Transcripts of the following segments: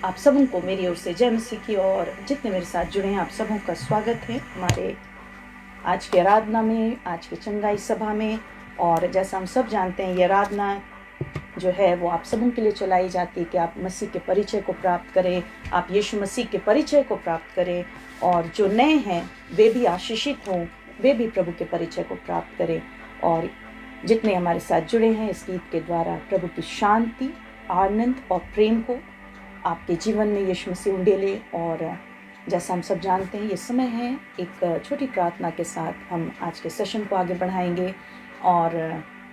आप सबों को मेरी ओर से जय मसीह की। और जितने मेरे साथ जुड़े हैं आप सबों का स्वागत है हमारे आज की आराधना में, आज की चंगाई सभा में। और जैसा हम सब जानते हैं, ये आराधना जो है वो आप सबों के लिए चलाई जाती है कि आप मसीह के परिचय को प्राप्त करें, आप यीशु मसीह के परिचय को प्राप्त करें, और जो नए हैं वे भी आशीषित हों, वे भी प्रभु के परिचय को प्राप्त करें। और जितने हमारे साथ जुड़े हैं इस गीत के द्वारा, प्रभु की शांति, आनंद और प्रेम को आपके जीवन में यीशु मसीह उंडेले। और जैसा हम सब जानते हैं, ये समय है एक छोटी प्रार्थना के साथ हम आज के सेशन को आगे बढ़ाएंगे। और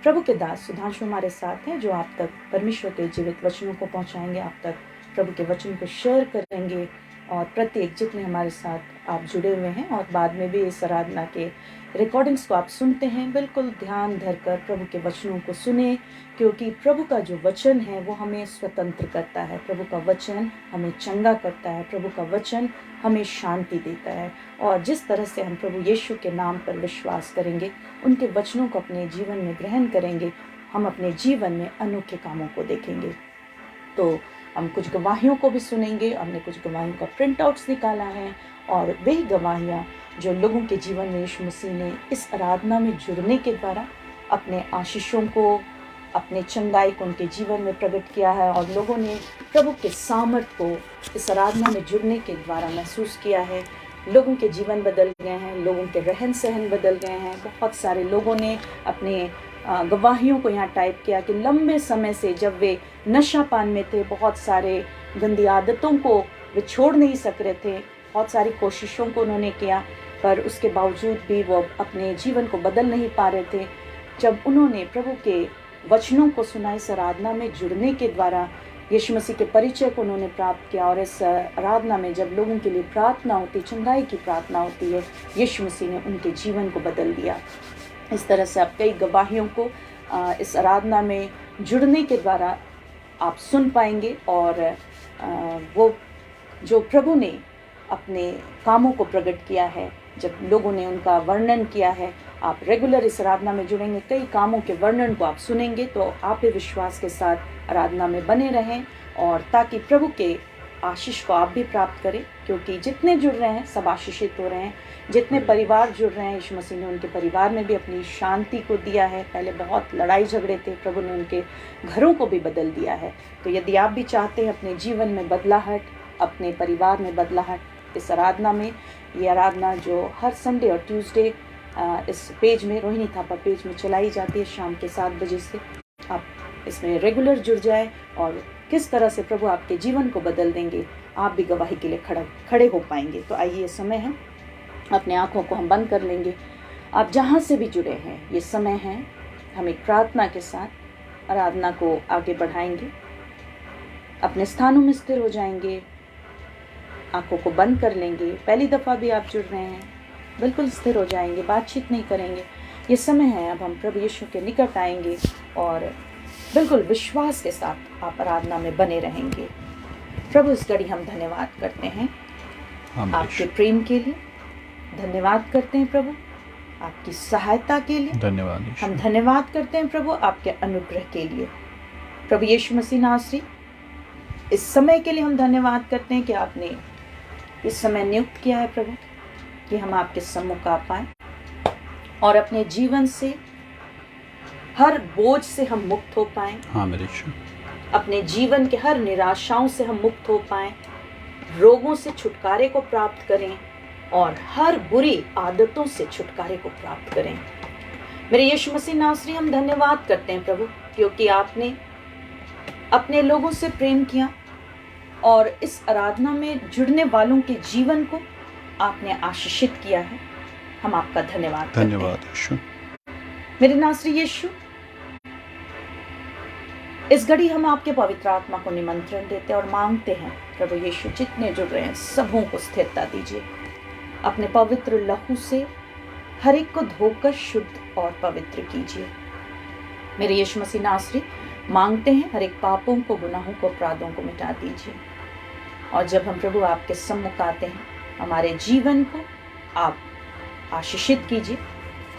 प्रभु के दास सुधांशु हमारे साथ हैं, जो आप तक परमेश्वर के जीवित वचनों को पहुंचाएंगे, आप तक प्रभु के वचन को शेयर करेंगे। और प्रत्येक जितने हमारे साथ आप जुड़े हुए हैं और बाद में भी इस आराधना के रिकॉर्डिंग्स को आप सुनते हैं, बिल्कुल ध्यान धरकर प्रभु के वचनों को सुने, क्योंकि प्रभु का जो वचन है वो हमें स्वतंत्र करता है, प्रभु का वचन हमें चंगा करता है, प्रभु का वचन हमें शांति देता है। और जिस तरह से हम प्रभु यीशु के नाम पर विश्वास करेंगे, उनके वचनों को अपने जीवन में ग्रहण करेंगे, हम अपने जीवन में अनोखे कामों को देखेंगे। तो हम कुछ गवाहियों को भी सुनेंगे। हमने कुछ गवाहियों का प्रिंट आउट्स निकाला है, और वही गवाहियाँ जो लोगों के जीवन में यीशु मसीह ने इस आराधना में जुड़ने के द्वारा अपने आशीषों को, अपने चंगाई को उनके जीवन में प्रकट किया है। और लोगों ने प्रभु के सामर्थ को इस आराधना में जुड़ने के द्वारा महसूस किया है। लोगों के जीवन बदल गए हैं, लोगों के रहन सहन बदल गए हैं। बहुत सारे लोगों ने अपने गवाहियों को यहाँ टाइप किया कि लंबे समय से जब वे नशा पान में थे, बहुत सारे गंदी आदतों को वे छोड़ नहीं सक रहे थे, बहुत सारी कोशिशों को उन्होंने किया, पर उसके बावजूद भी वो अपने जीवन को बदल नहीं पा रहे थे। जब उन्होंने प्रभु के वचनों को सुना, इस आराधना में जुड़ने के द्वारा यीशु मसीह के परिचय को उन्होंने प्राप्त किया। और इस आराधना में जब लोगों के लिए प्रार्थना होती, चंगाई की प्रार्थना होती है, यीशु मसीह ने उनके जीवन को बदल दिया। इस तरह से आप कई गवाहियों को इस आराधना में जुड़ने के द्वारा आप सुन पाएंगे। और वो जो प्रभु ने अपने कामों को प्रकट किया है, जब लोगों ने उनका वर्णन किया है, आप रेगुलर इस आराधना में जुड़ेंगे, कई कामों के वर्णन को आप सुनेंगे, तो आप भी विश्वास के साथ आराधना में बने रहें, और ताकि प्रभु के आशीष को आप भी प्राप्त करें। क्योंकि जितने जुड़ रहे हैं सब आशीषित हो रहे हैं, जितने परिवार जुड़ रहे हैं, यीशु मसीह ने उनके परिवार में भी अपनी शांति को दिया है। पहले बहुत लड़ाई झगड़े थे, प्रभु ने उनके घरों को भी बदल दिया है। तो यदि आप भी चाहते हैं अपने जीवन में बदलाहट, अपने परिवार में बदलाहट, इस आराधना में, ये आराधना जो हर संडे और ट्यूसडे इस पेज में, रोहिणी थापा पेज में चलाई जाती है शाम के 7 बजे से, आप इसमें रेगुलर जुड़ जाए। और किस तरह से प्रभु आपके जीवन को बदल देंगे, आप भी गवाही के लिए खड़े हो पाएंगे। तो आइए, ये समय है, अपने आँखों को हम बंद कर लेंगे। आप जहाँ से भी जुड़े हैं, ये समय है, हम एक प्रार्थना के साथ आराधना को आगे बढ़ाएंगे। अपने स्थानों में स्थिर हो जाएंगे, आँखों को बंद कर लेंगे। पहली दफ़ा भी आप जुड़ रहे हैं, बिल्कुल स्थिर हो जाएंगे, बातचीत नहीं करेंगे। ये समय है, अब हम प्रभु यीशु के निकट आएंगे और बिल्कुल विश्वास के साथ आप आराधना में बने रहेंगे। प्रभु, इस घड़ी हम धन्यवाद करते हैं आपके प्रेम के लिए, धन्यवाद करते हैं प्रभु आपकी सहायता के लिए, धन्यवाद। हम धन्यवाद करते हैं प्रभु आपके अनुग्रह के लिए। प्रभु यीशु मसीह नासरी, इस समय के लिए हम धन्यवाद करते हैं कि आपने इस समय नियुक्त किया है प्रभु, कि हम आपके सम्मुख आ पाए और अपने जीवन से हर बोझ से हम मुक्त हो पाएं। हाँ मेरे ईश्वर, अपने जीवन के हर निराशाओं से हम मुक्त हो पाएं, रोगों से छुटकारे को प्राप्त करें और हर बुरी आदतों से छुटकारे को प्राप्त करें। मेरे यीशु मसीह नासरी, हम धन्यवाद करते हैं प्रभु, क्योंकि आपने अपने लोगों से प्रेम किया और इस आराधना में जुड़ने वालों के जीवन को आपने आशीषित किया है। हम आपका धन्यवाद यीशु। मेरे नासरी यीशु, इस घड़ी हम आपके पवित्र आत्मा को निमंत्रण देते और मांगते हैं प्रभु यीशु, जितने जुड़ रहे हैं सबों को स्थिरता दीजिए। अपने पवित्र लहू से हर एक को धोकर शुद्ध और पवित्र कीजिए। मेरे यीशु मसीह नासरी, मांगते हैं हर एक पापों को, गुनाहों को, अपराधों को मिटा दीजिए। और जब हम प्रभु आपके सम्मुख आते हैं, हमारे जीवन को आप आशीषित कीजिए,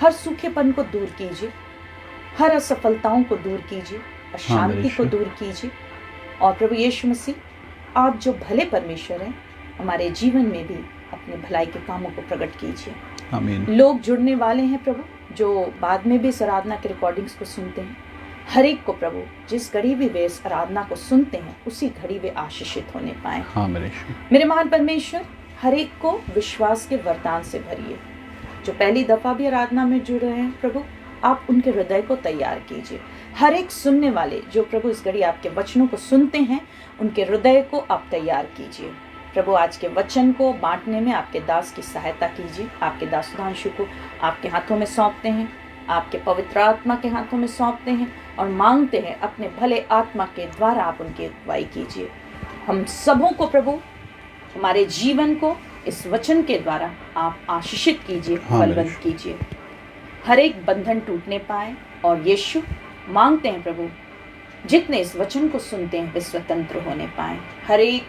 हर सूखेपन को दूर कीजिए, हर असफलताओं को दूर कीजिए, अशांति को दूर कीजिए। और प्रभु यीशु मसीह, आप जो भले परमेश्वर हैं, हमारे जीवन में भी अपने भलाई के कामों को प्रकट कीजिए। आमीन। लोग जुड़ने वाले हैं प्रभु, जो बाद में भी इस आराधना के रिकॉर्डिंग्स को सुनते हैं, हर एक को प्रभु जिस घड़ी भी वे इस आराधना को सुनते हैं उसी घड़ी वे आशीषित होने पाए। हाँ मेरे महान परमेश्वर, हर एक को विश्वास के वरदान से भरिए। जो पहली दफा भी आराधना में जुड़ रहे हैं प्रभु, आप उनके हृदय को तैयार कीजिए। हर एक सुनने वाले जो प्रभु इस घड़ी आपके वचनों को सुनते हैं, उनके हृदय को आप तैयार कीजिए। प्रभु आज के वचन को बांटने में आपके दास की सहायता कीजिए। आपके दास सुधांशु को आपके हाथों में सौंपते हैं, आपके पवित्र आत्मा के हाथों में सौंपते हैं और मांगते हैं अपने भले आत्मा के द्वारा आप उनकी अगुवाई कीजिए। हम सबों को प्रभु, हमारे जीवन को इस वचन के द्वारा आप आशीषित कीजिए, फलवंत कीजिए। हर एक बंधन टूटने पाए और यीशु मांगते हैं प्रभु, जितने इस वचन को सुनते हैं वे स्वतंत्र होने पाए। हर एक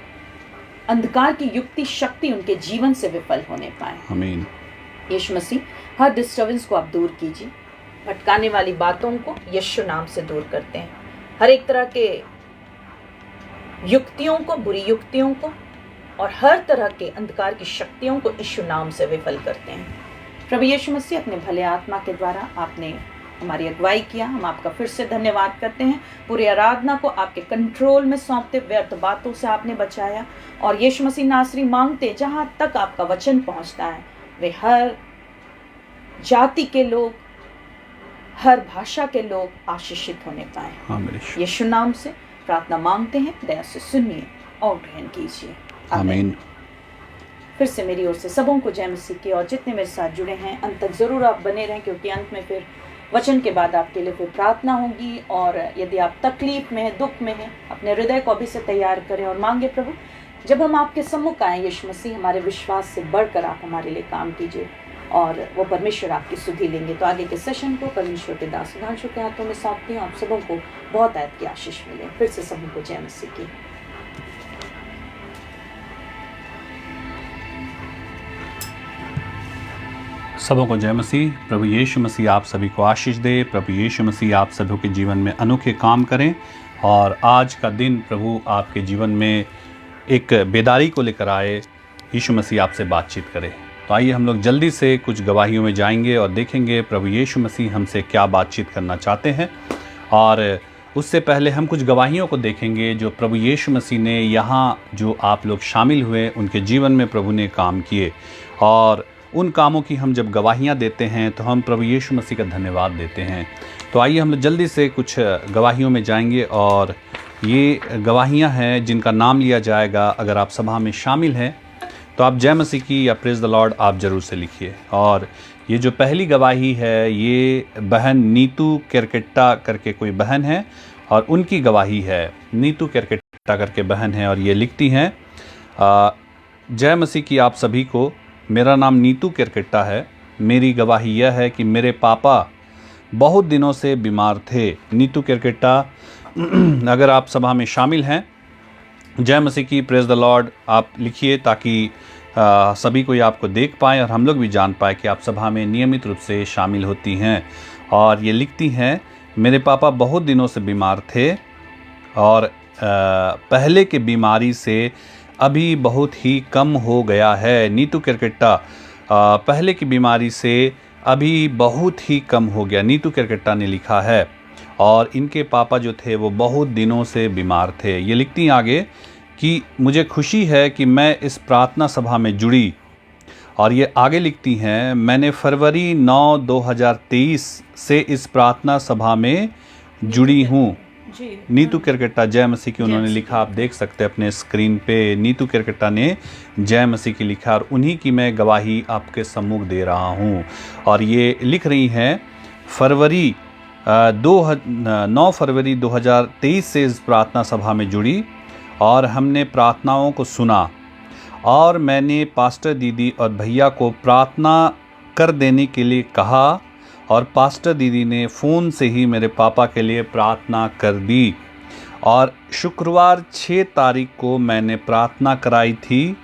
अंधकार की युक्ति शक्ति उनके जीवन से विफल होने पाए। आमीन। यीशु मसीह, हर डिस्टर्बेंस को आप दूर कीजिए। भटकाने वाली बातों को यीशु नाम से दूर करते हैं। हर एक तरह के युक्तियों को, बुरी युक्तियों को और हर तरह के अंधकार की शक्तियों को यीशु नाम से विफल करते हैं। प्रभु यीशु मसीह, अपने भले आत्मा के द्वारा आपने हमारी अगुवाई किया। हम आपका फिर से धन्यवाद करते हैं। पूरी आराधना को आपके कंट्रोल में सौंपते, व्यर्थ बातों से आपने बचाया। और यीशु मसीह नासरी मांगते, जहां तक आपका वचन पहुंचता है वे हर जाति के लोग, हर भाषा के लोग आशीषित होने पाए। यीशु नाम से प्रार्थना मांगते हैं, दया से सुनिए और ग्रहण कीजिए। आमीन। फिर से मेरी ओर से सबों को जय मसीह की। और जितने मेरे साथ जुड़े हैं अंत तक जरूर आप बने रहें, क्योंकि अंत में फिर वचन के बाद आपके लिए फिर प्रार्थना होगी। और यदि आप तकलीफ में हैं, दुख में हैं, अपने हृदय को अभी से तैयार करें और मांगे, प्रभु जब हम आपके सम्मुख आए यीशु मसीह, हमारे विश्वास से बढ़कर आप हमारे लिए काम कीजिए और वो परमेश्वर आपकी सुधि लेंगे। तो आगे के सेशन को परमेश्वर के दास सुधांशु के हाथों में सौंपती हूँ। आप सबों को बहुत आयत की आशीष मिले। फिर से सबों को जय मसीह की। सबों को जय मसीह। प्रभु यीशु मसीह आप सभी को आशीष दे। प्रभु यीशु मसीह आप सभी के जीवन में अनोखे काम करें और आज का दिन प्रभु आपके जीवन में एक बेदारी को लेकर आए। यीशु मसीह आपसे बातचीत करे। तो आइए हम लोग जल्दी से कुछ गवाहियों में जाएंगे और देखेंगे प्रभु यीशु मसीह हमसे क्या बातचीत करना चाहते हैं। और उससे पहले हम कुछ गवाहियों को देखेंगे जो प्रभु यीशु मसीह ने यहाँ जो आप लोग शामिल हुए उनके जीवन में प्रभु ने काम किए। और उन कामों की हम जब गवाहियाँ देते हैं तो हम प्रभु यीशु मसीह का धन्यवाद देते हैं। तो आइए हम लोग जल्दी से कुछ गवाहियों में जाएंगे और ये गवाहियाँ हैं जिनका नाम लिया जाएगा। अगर आप सभा में शामिल हैं तो आप जय मसीह की या प्रेज द लॉर्ड आप ज़रूर से लिखिए। और ये जो पहली गवाही है ये बहन नीतू केरकेट्टा करके कोई बहन है और उनकी गवाही है। नीतू केरकेट्टा करके बहन है और ये लिखती हैं, जय मसीह की आप सभी को। मेरा नाम नीतू केरकेट्टा है। मेरी गवाही यह है कि मेरे पापा बहुत दिनों से बीमार थे। नीतू केरकेट्टा, अगर आप सभा में शामिल हैं, जय मसीह की, प्रेज द लॉर्ड आप लिखिए ताकि सभी कोई आपको देख पाए और हम लोग भी जान पाए कि आप सभा में नियमित रूप से शामिल होती हैं। और ये लिखती हैं, मेरे पापा बहुत दिनों से बीमार थे और पहले की बीमारी से अभी बहुत ही कम हो गया है। नीतू केरकेट्टा, पहले की बीमारी से अभी बहुत ही कम हो गया, नीतू केरकेट्टा ने लिखा है। और इनके पापा जो थे वो बहुत दिनों से बीमार थे। ये लिखती हैं आगे कि मुझे खुशी है कि मैं इस प्रार्थना सभा में जुड़ी। और ये आगे लिखती हैं, मैंने फरवरी 9, 2023 से इस प्रार्थना सभा में जुड़ी हूँ। नीतू केरकेट्टा जय मसीह की उन्होंने लिखा, आप देख सकते हैं अपने स्क्रीन पे। नीतू केरकेट्टा ने जय मसीह की लिखा और उन्हीं की मैं गवाही आपके सम्मुख दे रहा हूँ। और ये लिख रही हैं, 9 फरवरी 2023 से इस प्रार्थना सभा में जुड़ी और हमने प्रार्थनाओं को सुना और मैंने पास्टर दीदी और भैया को प्रार्थना कर देने के लिए कहा और पास्टर दीदी ने फ़ोन से ही मेरे पापा के लिए प्रार्थना कर दी। और शुक्रवार 6 तारीख को मैंने प्रार्थना कराई थी।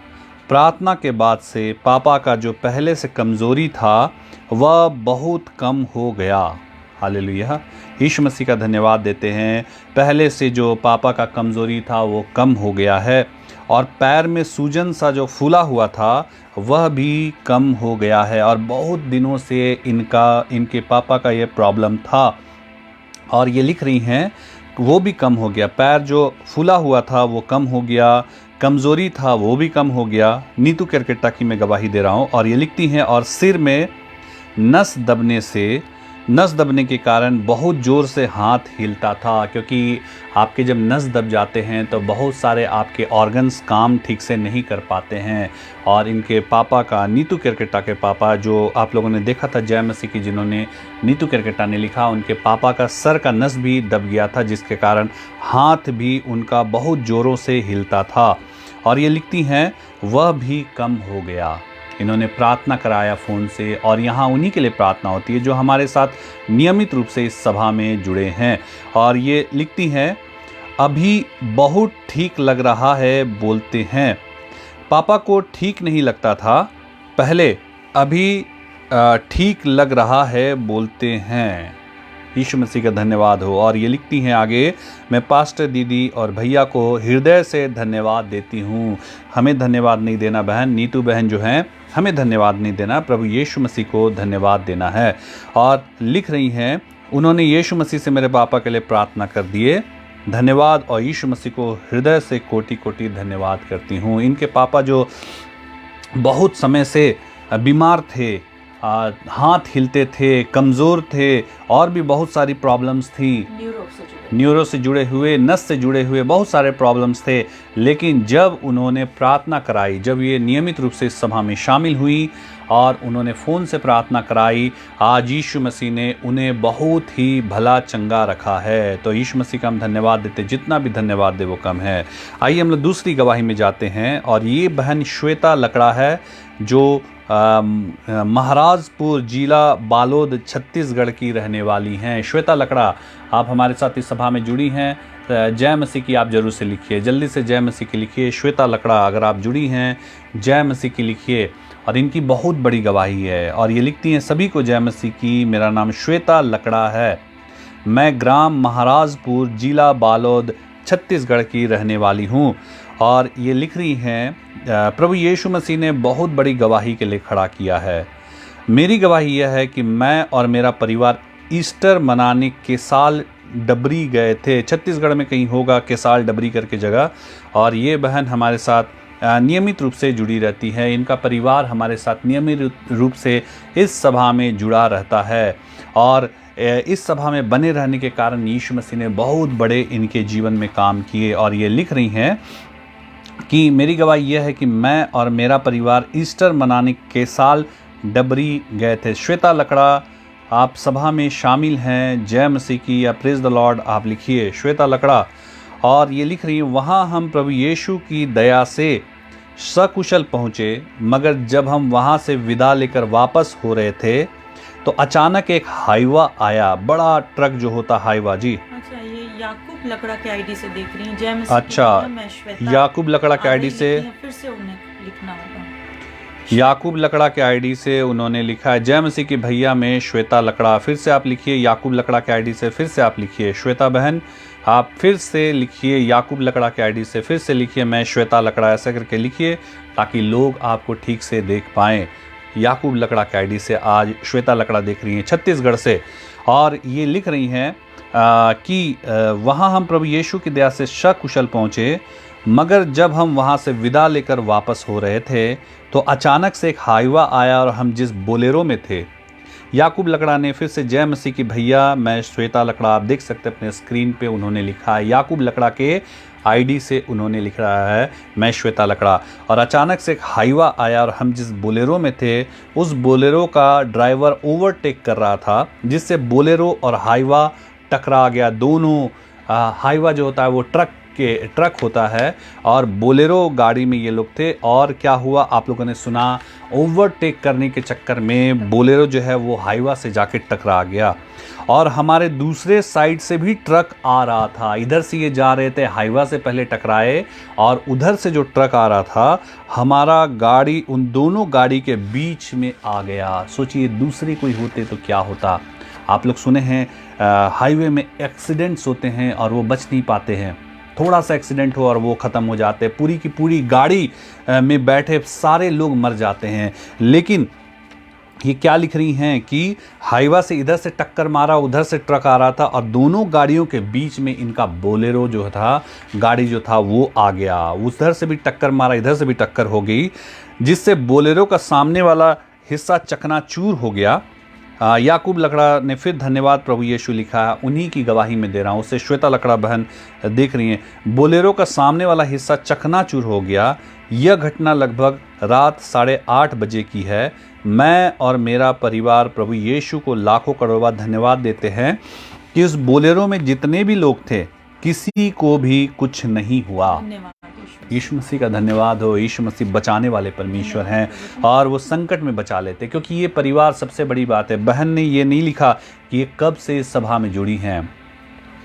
प्रार्थना के बाद से पापा का जो पहले से कमज़ोरी था वह बहुत कम हो गया। हालेलुया, यीशु मसीह का धन्यवाद देते हैं। पहले से जो पापा का कमज़ोरी था वो कम हो गया है और पैर में सूजन सा जो फूला हुआ था वह भी कम हो गया है। और बहुत दिनों से इनके पापा का ये प्रॉब्लम था और ये लिख रही हैं वो भी कम हो गया। पैर जो फूला हुआ था वो कम हो गया, कमज़ोरी था वो भी कम हो गया। नीतू केरकेट्टा की मैं गवाही दे रहा हूँ। और ये लिखती हैं और सिर में नस दबने के कारण बहुत ज़ोर से हाथ हिलता था, क्योंकि आपके जब नस दब जाते हैं तो बहुत सारे आपके ऑर्गन्स काम ठीक से नहीं कर पाते हैं। और इनके पापा का, नीतू केरकेट्टा के पापा, जो आप लोगों ने देखा था जय मसीह की जिन्होंने नीतू केरकेट्टा ने लिखा, उनके पापा का सर का नस भी दब गया था, जिसके कारण हाथ भी उनका बहुत ज़ोरों से हिलता था। और ये लिखती हैं वह भी कम हो गया। इन्होंने प्रार्थना कराया फ़ोन से, और यहाँ उन्हीं के लिए प्रार्थना होती है जो हमारे साथ नियमित रूप से इस सभा में जुड़े हैं। और ये लिखती हैं अभी बहुत ठीक लग रहा है बोलते हैं। पापा को ठीक नहीं लगता था पहले, अभी ठीक लग रहा है बोलते हैं। यीशु मसीह का धन्यवाद हो। और ये लिखती हैं आगे, मैं पास्टर दीदी और भैया को हृदय से धन्यवाद देती हूँ। हमें धन्यवाद नहीं देना बहन, नीतू बहन जो हैं, हमें धन्यवाद नहीं देना, प्रभु यीशु मसीह को धन्यवाद देना है। और लिख रही हैं उन्होंने यीशु मसीह से मेरे पापा के लिए प्रार्थना कर दिए, धन्यवाद, और यीशु मसीह को हृदय से कोटि कोटि धन्यवाद करती हूँ। इनके पापा जो बहुत समय से बीमार थे, हाथ हिलते थे, कमज़ोर थे, और भी बहुत सारी प्रॉब्लम्स थी, न्यूरो से जुड़े हुए, नस से जुड़े हुए बहुत सारे प्रॉब्लम्स थे। लेकिन जब उन्होंने प्रार्थना कराई, जब ये नियमित रूप से इस सभा में शामिल हुई और उन्होंने फ़ोन से प्रार्थना कराई, आज यीशु मसीह ने उन्हें बहुत ही भला चंगा रखा है। तो यीशु मसीह का हम धन्यवाद देते, जितना भी धन्यवाद दे वो कम है। आइए हम लोग दूसरी गवाही में जाते हैं। और ये बहन श्वेता लकड़ा है, जो महाराजपुर जिला बालोद छत्तीसगढ़ की रहने वाली हैं। श्वेता लकड़ा, आप हमारे साथ इस सभा में जुड़ी हैं, जय मसीह की आप जरूर से लिखिए, जल्दी से जय मसीह की लिखिए। श्वेता लकड़ा अगर आप जुड़ी हैं, जय मसीह की लिखिए। और इनकी बहुत बड़ी गवाही है, और ये लिखती हैं सभी को जय मसीह की। मेरा नाम श्वेता लकड़ा है, मैं ग्राम महाराजपुर जिला बालोद छत्तीसगढ़ की रहने वाली हूँ। और ये लिख रही हैं प्रभु यीशु मसीह ने बहुत बड़ी गवाही के लिए खड़ा किया है। मेरी गवाही यह है कि मैं और मेरा परिवार ईस्टर मनाने केसाल डबरी गए थे। छत्तीसगढ़ में कहीं होगा केसाल डबरी करके जगह। और ये बहन हमारे साथ नियमित रूप से जुड़ी रहती है। इनका परिवार हमारे साथ नियमित रूप से इस सभा में जुड़ा रहता है, और इस सभा में बने रहने के कारण यीशु मसीह ने बहुत बड़े इनके जीवन में काम किए। और ये लिख रही हैं कि मेरी गवाही यह है कि मैं और मेरा परिवार ईस्टर मनाने के साल डबरी गए थे। श्वेता लकड़ा, आप सभा में शामिल हैं, जय मसीह की या प्रेज द लॉर्ड आप लिखिए, श्वेता लकड़ा। और ये लिख रही हैं वहाँ हम प्रभु यीशु की दया से सकुशल पहुँचे, मगर जब हम वहाँ से विदा लेकर वापस हो रहे थे तो अचानक एक हाईवा आया, बड़ा ट्रक जो होता हाईवा। जी अच्छा, ये याकूब लकड़ा के आईडी से देख रही हैं, जय मसीह। अच्छा, याकूब लकड़ा के आईडी से, फिर से उन्हें लिखना होगा। याकूब लकड़ा के आईडी से उन्होंने लिखा है, जय मसीह की भैया में श्वेता लकड़ा। फिर से आप लिखिए याकूब लकड़ा के आईडी से, फिर से आप लिखिए श्वेता बहन, आप फिर से लिखिए याकूब लकड़ा के आईडी से, फिर से लिखिए मैं श्वेता लकड़ा, ऐसा करके लिखिए ताकि लोग आपको ठीक से देख पाएँ। याकूब लकड़ा के आईडी से आज श्वेता लकड़ा देख रही हैं छत्तीसगढ़ से। और ये लिख रही हैं कि वहाँ हम प्रभु यीशु की दया से सकुशल पहुँचे, मगर जब हम वहाँ से विदा लेकर वापस हो रहे थे तो अचानक से एक हाईवा आया और हम जिस बोलेरो में थे। याकूब लकड़ा ने फिर से जय मसीह की भैया मैं श्वेता लकड़ा, आप देख सकते हैं अपने स्क्रीन पे उन्होंने लिखा है, याकूब लकड़ा के आईडी से उन्होंने लिख रहा है मैं श्वेता लकड़ा। और अचानक से एक हाईवा आया और हम जिस बोलेरो में थे उस बोलेरो का ड्राइवर ओवरटेक कर रहा था, जिससे बोलेरो और हाईवा टकरा गया। दोनों हाईवा जो होता है वो ट्रक होता है और बोलेरो गाड़ी में ये लोग थे। और क्या हुआ आप लोगों ने सुना, ओवरटेक करने के चक्कर में बोलेरो जो है वो हाईवा से जाके टकरा गया। और हमारे दूसरे साइड से भी ट्रक आ रहा था, इधर से ये जा रहे थे, हाईवा से पहले टकराए और उधर से जो ट्रक आ रहा था हमारा गाड़ी उन दोनों गाड़ी के बीच में आ गया। सोचिए दूसरी कोई होते तो क्या होता। आप लोग सुने हैं हाईवे में एक्सीडेंट्स होते हैं और वो बच नहीं पाते हैं। थोड़ा सा एक्सीडेंट हो और वो ख़त्म हो जाते हैं, पूरी की पूरी गाड़ी में बैठे सारे लोग मर जाते हैं। लेकिन ये क्या लिख रही हैं कि हाईवा से इधर से टक्कर मारा, उधर से ट्रक आ रहा था और दोनों गाड़ियों के बीच में इनका बोलेरो जो था, गाड़ी जो था वो आ गया। उधर से भी टक्कर मारा, इधर से भी टक्कर हो गई, जिससे बोलेरो का सामने वाला हिस्सा चकनाचूर हो गया। याकूब लकड़ा ने फिर धन्यवाद प्रभु यीशु लिखा है, उन्हीं की गवाही में दे रहा हूँ। उससे श्वेता लकड़ा बहन देख रही हैं, बोलेरो का सामने वाला हिस्सा चकनाचूर हो गया। यह घटना लगभग रात 8:30 बजे की है। मैं और मेरा परिवार प्रभु यीशु को लाखों करोड़ों धन्यवाद देते हैं कि उस बोलेरो में जितने भी लोग थे किसी को भी कुछ नहीं हुआ। धन्यवाद यीशु मसीह का धन्यवाद हो। यीशु मसीह बचाने वाले परमेश्वर हैं और वो संकट में बचा लेते, क्योंकि ये परिवार सबसे बड़ी बात है। बहन ने ये नहीं लिखा कि ये कब से इस सभा में जुड़ी हैं।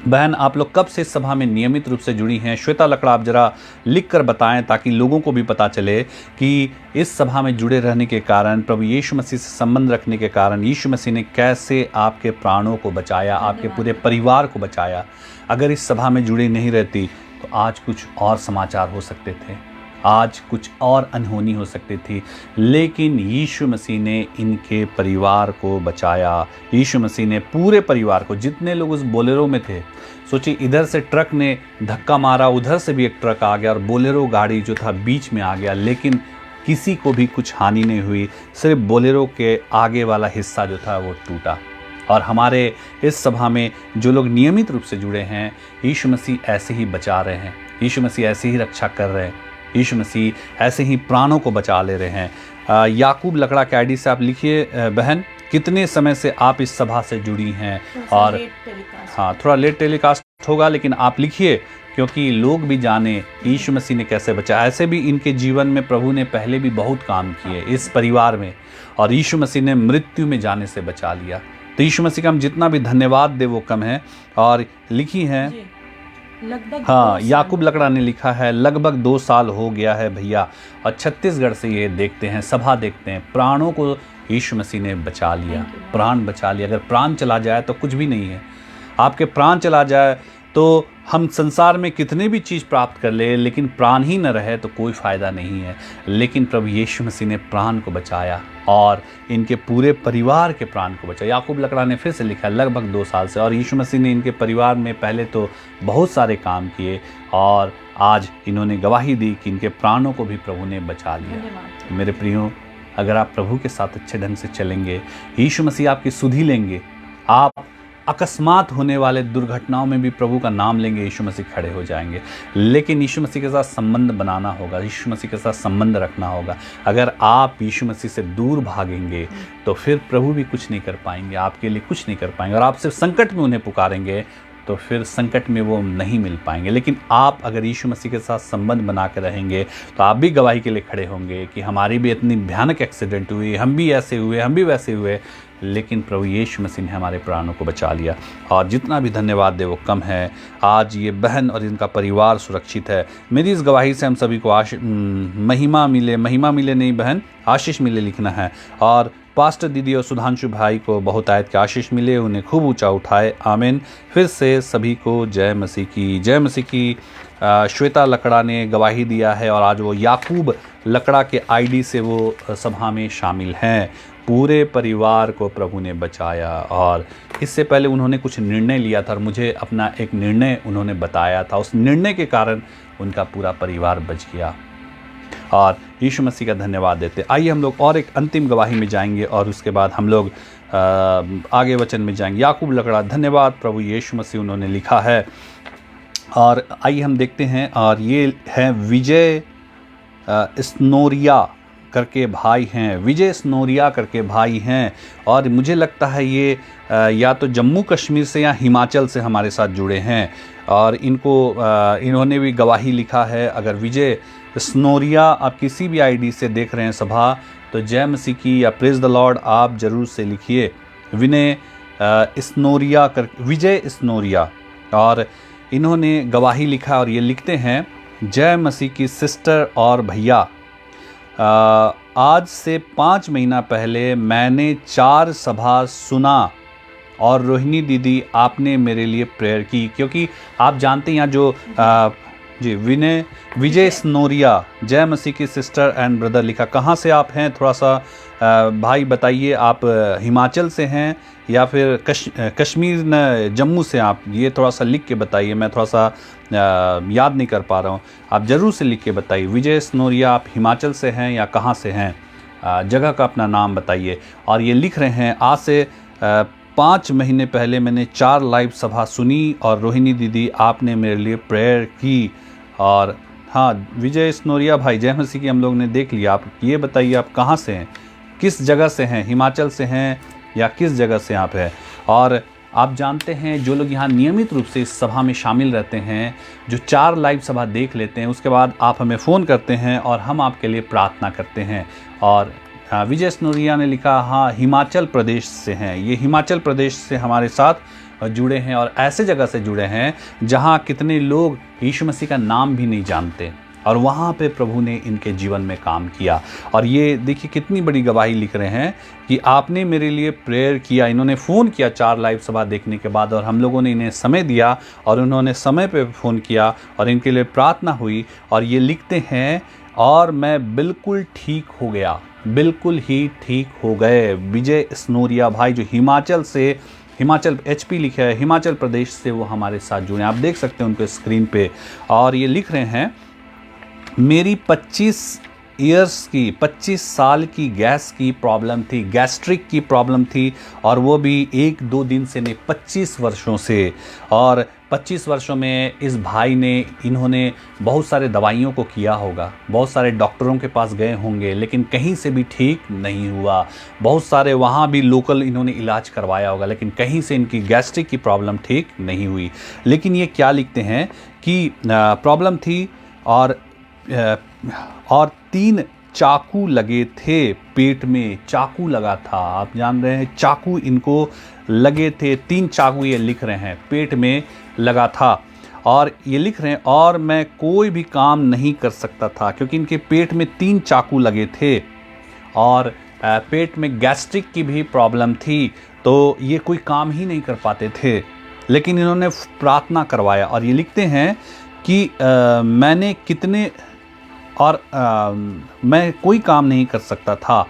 बहन, आप लोग कब से इस सभा में नियमित रूप से जुड़ी हैं? श्वेता लकड़ा, आप जरा लिख कर बताएं ताकि लोगों को भी पता चले कि इस सभा में जुड़े रहने के कारण, प्रभु यीशु मसीह से संबंध रखने के कारण यीशु मसीह ने कैसे आपके प्राणों को बचाया, आपके पूरे परिवार को बचाया। अगर इस सभा में जुड़ी नहीं रहती तो आज कुछ और समाचार हो सकते थे, आज कुछ और अनहोनी हो सकती थी, लेकिन यीशु मसीह ने इनके परिवार को बचाया। यीशु मसीह ने पूरे परिवार को, जितने लोग उस बोलेरो में थे, सोचिए इधर से ट्रक ने धक्का मारा, उधर से भी एक ट्रक आ गया और बोलेरो गाड़ी जो था बीच में आ गया, लेकिन किसी को भी कुछ हानि नहीं हुई। सिर्फ बोलेरो के आगे वाला हिस्सा जो था वो टूटा। और हमारे इस सभा में जो लोग नियमित रूप से जुड़े हैं, यीशु मसीह ऐसे ही बचा रहे हैं, यीशु मसीह ऐसे ही रक्षा कर रहे हैं, यीशु मसीह ऐसे ही प्राणों को बचा ले रहे हैं। याकूब लकड़ा के आईडी से आप लिखिए, बहन कितने समय से आप इस सभा से जुड़ी हैं? और हाँ, थोड़ा लेट टेलीकास्ट होगा, लेकिन आप लिखिए क्योंकि लोग भी जाने यीशु मसीह ने कैसे बचाया। ऐसे भी इनके जीवन में प्रभु ने पहले भी बहुत काम किए इस परिवार में, और यीशु मसीह ने मृत्यु में जाने से बचा लिया। तो यीशु मसीह का हम जितना भी धन्यवाद दे वो कम है। और लिखी है लगभग, हाँ, याकूब लकड़ा ने लिखा है, लगभग 2 साल हो गया है भैया, और छत्तीसगढ़ से ये देखते हैं, सभा देखते हैं। प्राणों को यीशु मसीह ने बचा लिया, प्राण बचा लिया। अगर प्राण चला जाए तो कुछ भी नहीं है। आपके प्राण चला जाए तो हम संसार में कितने भी चीज़ प्राप्त कर ले, लेकिन प्राण ही न रहे तो कोई फ़ायदा नहीं है। लेकिन प्रभु यीशु मसीह ने प्राण को बचाया और इनके पूरे परिवार के प्राण को बचाया। याकूब लकड़ा ने फिर से लिखा लगभग 2 साल से, और यीशु मसीह ने इनके परिवार में पहले तो बहुत सारे काम किए और आज इन्होंने गवाही दी कि इनके प्राणों को भी प्रभु ने बचा लिया। मेरे प्रियो, अगर आप प्रभु के साथ अच्छे ढंग से चलेंगे, यीशु मसीह आपकी सुधि लेंगे, आप अकस्मात होने वाले दुर्घटनाओं में भी प्रभु का नाम लेंगे, यीशु मसीह खड़े हो जाएंगे। लेकिन यीशु मसीह के साथ संबंध बनाना होगा, यीशु मसीह के साथ संबंध रखना होगा। अगर आप यीशु मसीह से दूर भागेंगे तो फिर प्रभु भी कुछ नहीं कर पाएंगे, आपके लिए कुछ नहीं कर पाएंगे। और आप सिर्फ संकट में उन्हें पुकारेंगे तो फिर संकट में वो नहीं मिल पाएंगे। लेकिन आप अगर यीशु मसीह के साथ संबंध बना कर रहेंगे तो आप भी गवाही के लिए खड़े होंगे कि हमारी भी इतनी भयानक एक्सीडेंट हुई, हम भी ऐसे हुए, हम भी वैसे हुए, लेकिन प्रभु यीशु मसीह ने हमारे प्राणों को बचा लिया। और जितना भी धन्यवाद दे वो कम है। आज ये बहन और इनका परिवार सुरक्षित है। मेरी इस गवाही से हम सभी को महिमा मिले नहीं बहन, आशीष मिले लिखना है। और पास्टर दीदी और सुधांशु भाई को बहुत आयत के आशीष मिले, उन्हें खूब ऊंचा उठाए। आमीन। फिर से सभी को जय मसीह की, जय मसीह की। श्वेता लकड़ा ने गवाही दिया है और आज वो याकूब लकड़ा के आईडी से वो सभा में शामिल हैं। पूरे परिवार को प्रभु ने बचाया। और इससे पहले उन्होंने कुछ निर्णय लिया था और मुझे अपना एक निर्णय उन्होंने बताया था, उस निर्णय के कारण उनका पूरा परिवार बच गया। और यीशु मसीह का धन्यवाद देते। आइए हम लोग और एक अंतिम गवाही में जाएंगे और उसके बाद हम लोग आगे वचन में जाएंगे। याकूब लकड़ा, धन्यवाद प्रभु यीशु मसीह, उन्होंने लिखा है। और आइए हम देखते हैं। और ये है विजय स्नोरिया करके भाई हैं, विजय स्नोरिया करके भाई हैं। और मुझे लगता है ये या तो जम्मू कश्मीर से या हिमाचल से हमारे साथ जुड़े हैं। और इन्होंने भी गवाही लिखा है। अगर विजय स्नोरिया आप किसी भी आईडी से देख रहे हैं सभा, तो जय मसीह की या प्रेज द लॉर्ड आप ज़रूर से लिखिए। विजय स्नोरिया, और इन्होंने गवाही लिखा और ये लिखते हैं, जय मसीह की सिस्टर और भैया, आज से 5 महीना पहले मैंने 4 सभा सुना और रोहिणी दीदी आपने मेरे लिए प्रेयर की। क्योंकि आप जानते हैं यहाँ जो जी, विजय स्नोरिया, जय मसीह की सिस्टर एंड ब्रदर लिखा। कहाँ से आप हैं, थोड़ा सा भाई बताइए। आप हिमाचल से हैं या फिर कश्मीर न जम्मू से? आप ये थोड़ा सा लिख के बताइए, मैं थोड़ा सा याद नहीं कर पा रहा हूँ। आप ज़रूर से लिख के बताइए। विजय स्नोरिया, आप हिमाचल से हैं या कहाँ से हैं? जगह का अपना नाम बताइए। और ये लिख रहे हैं, आज से 5 महीने पहले मैंने 4 लाइव सभा सुनी और रोहिणी दीदी आपने मेरे लिए प्रेयर की। और हाँ, विजय स्नोरिया भाई, जय मसीह की हम लोग ने देख लिया। आप ये बताइए आप कहाँ से हैं, किस जगह से हैं, हिमाचल से हैं या किस जगह से आप हैं? और आप जानते हैं जो लोग यहाँ नियमित रूप से इस सभा में शामिल रहते हैं, जो 4 लाइव सभा देख लेते हैं, उसके बाद आप हमें फ़ोन करते हैं और हम आपके लिए प्रार्थना करते हैं। और विजय स्नोरिया ने लिखा, हाँ हिमाचल प्रदेश से हैं। ये हिमाचल प्रदेश से हमारे साथ जुड़े हैं और ऐसे जगह से जुड़े हैं जहाँ कितने लोग यीशु मसीह का नाम भी नहीं जानते, और वहाँ पे प्रभु ने इनके जीवन में काम किया। और ये देखिए कितनी बड़ी गवाही लिख रहे हैं कि आपने मेरे लिए प्रेयर किया। इन्होंने फ़ोन किया 4 लाइव सभा देखने के बाद, और हम लोगों ने इन्हें समय दिया और उन्होंने समय पे फ़ोन किया और इनके लिए प्रार्थना हुई। और ये लिखते हैं, और मैं बिल्कुल ठीक हो गया, बिल्कुल ही ठीक हो गए। विजय स्नोरिया भाई जो हिमाचल HP लिखा है, हिमाचल प्रदेश से वो हमारे साथ जुड़े। आप देख सकते हैं उनके स्क्रीन पे। और ये लिख रहे हैं, मेरी 25 साल की गैस की प्रॉब्लम थी, गैस्ट्रिक की प्रॉब्लम थी, और वो भी 1-2 दिन से नहीं, 25 वर्षों से। और 25 वर्षों में इस भाई ने, इन्होंने बहुत सारे दवाइयों को किया होगा, बहुत सारे डॉक्टरों के पास गए होंगे, लेकिन कहीं से भी ठीक नहीं हुआ। बहुत सारे वहाँ भी लोकल इन्होंने इलाज करवाया होगा, लेकिन कहीं से इनकी गैस्ट्रिक की प्रॉब्लम ठीक नहीं हुई। लेकिन ये क्या लिखते हैं कि प्रॉब्लम थी और 3 चाकू लगे थे पेट में, चाकू लगा था। आप जान रहे हैं, चाकू इनको लगे थे, 3 चाकू ये लिख रहे हैं पेट में लगा था। और ये लिख रहे हैं, और मैं कोई भी काम नहीं कर सकता था क्योंकि इनके पेट में 3 चाकू लगे थे, और पेट में गैस्ट्रिक की भी प्रॉब्लम थी, तो ये कोई काम ही नहीं कर पाते थे। लेकिन इन्होंने प्रार्थना करवाया। और ये लिखते हैं कि मैं कोई काम नहीं कर सकता था।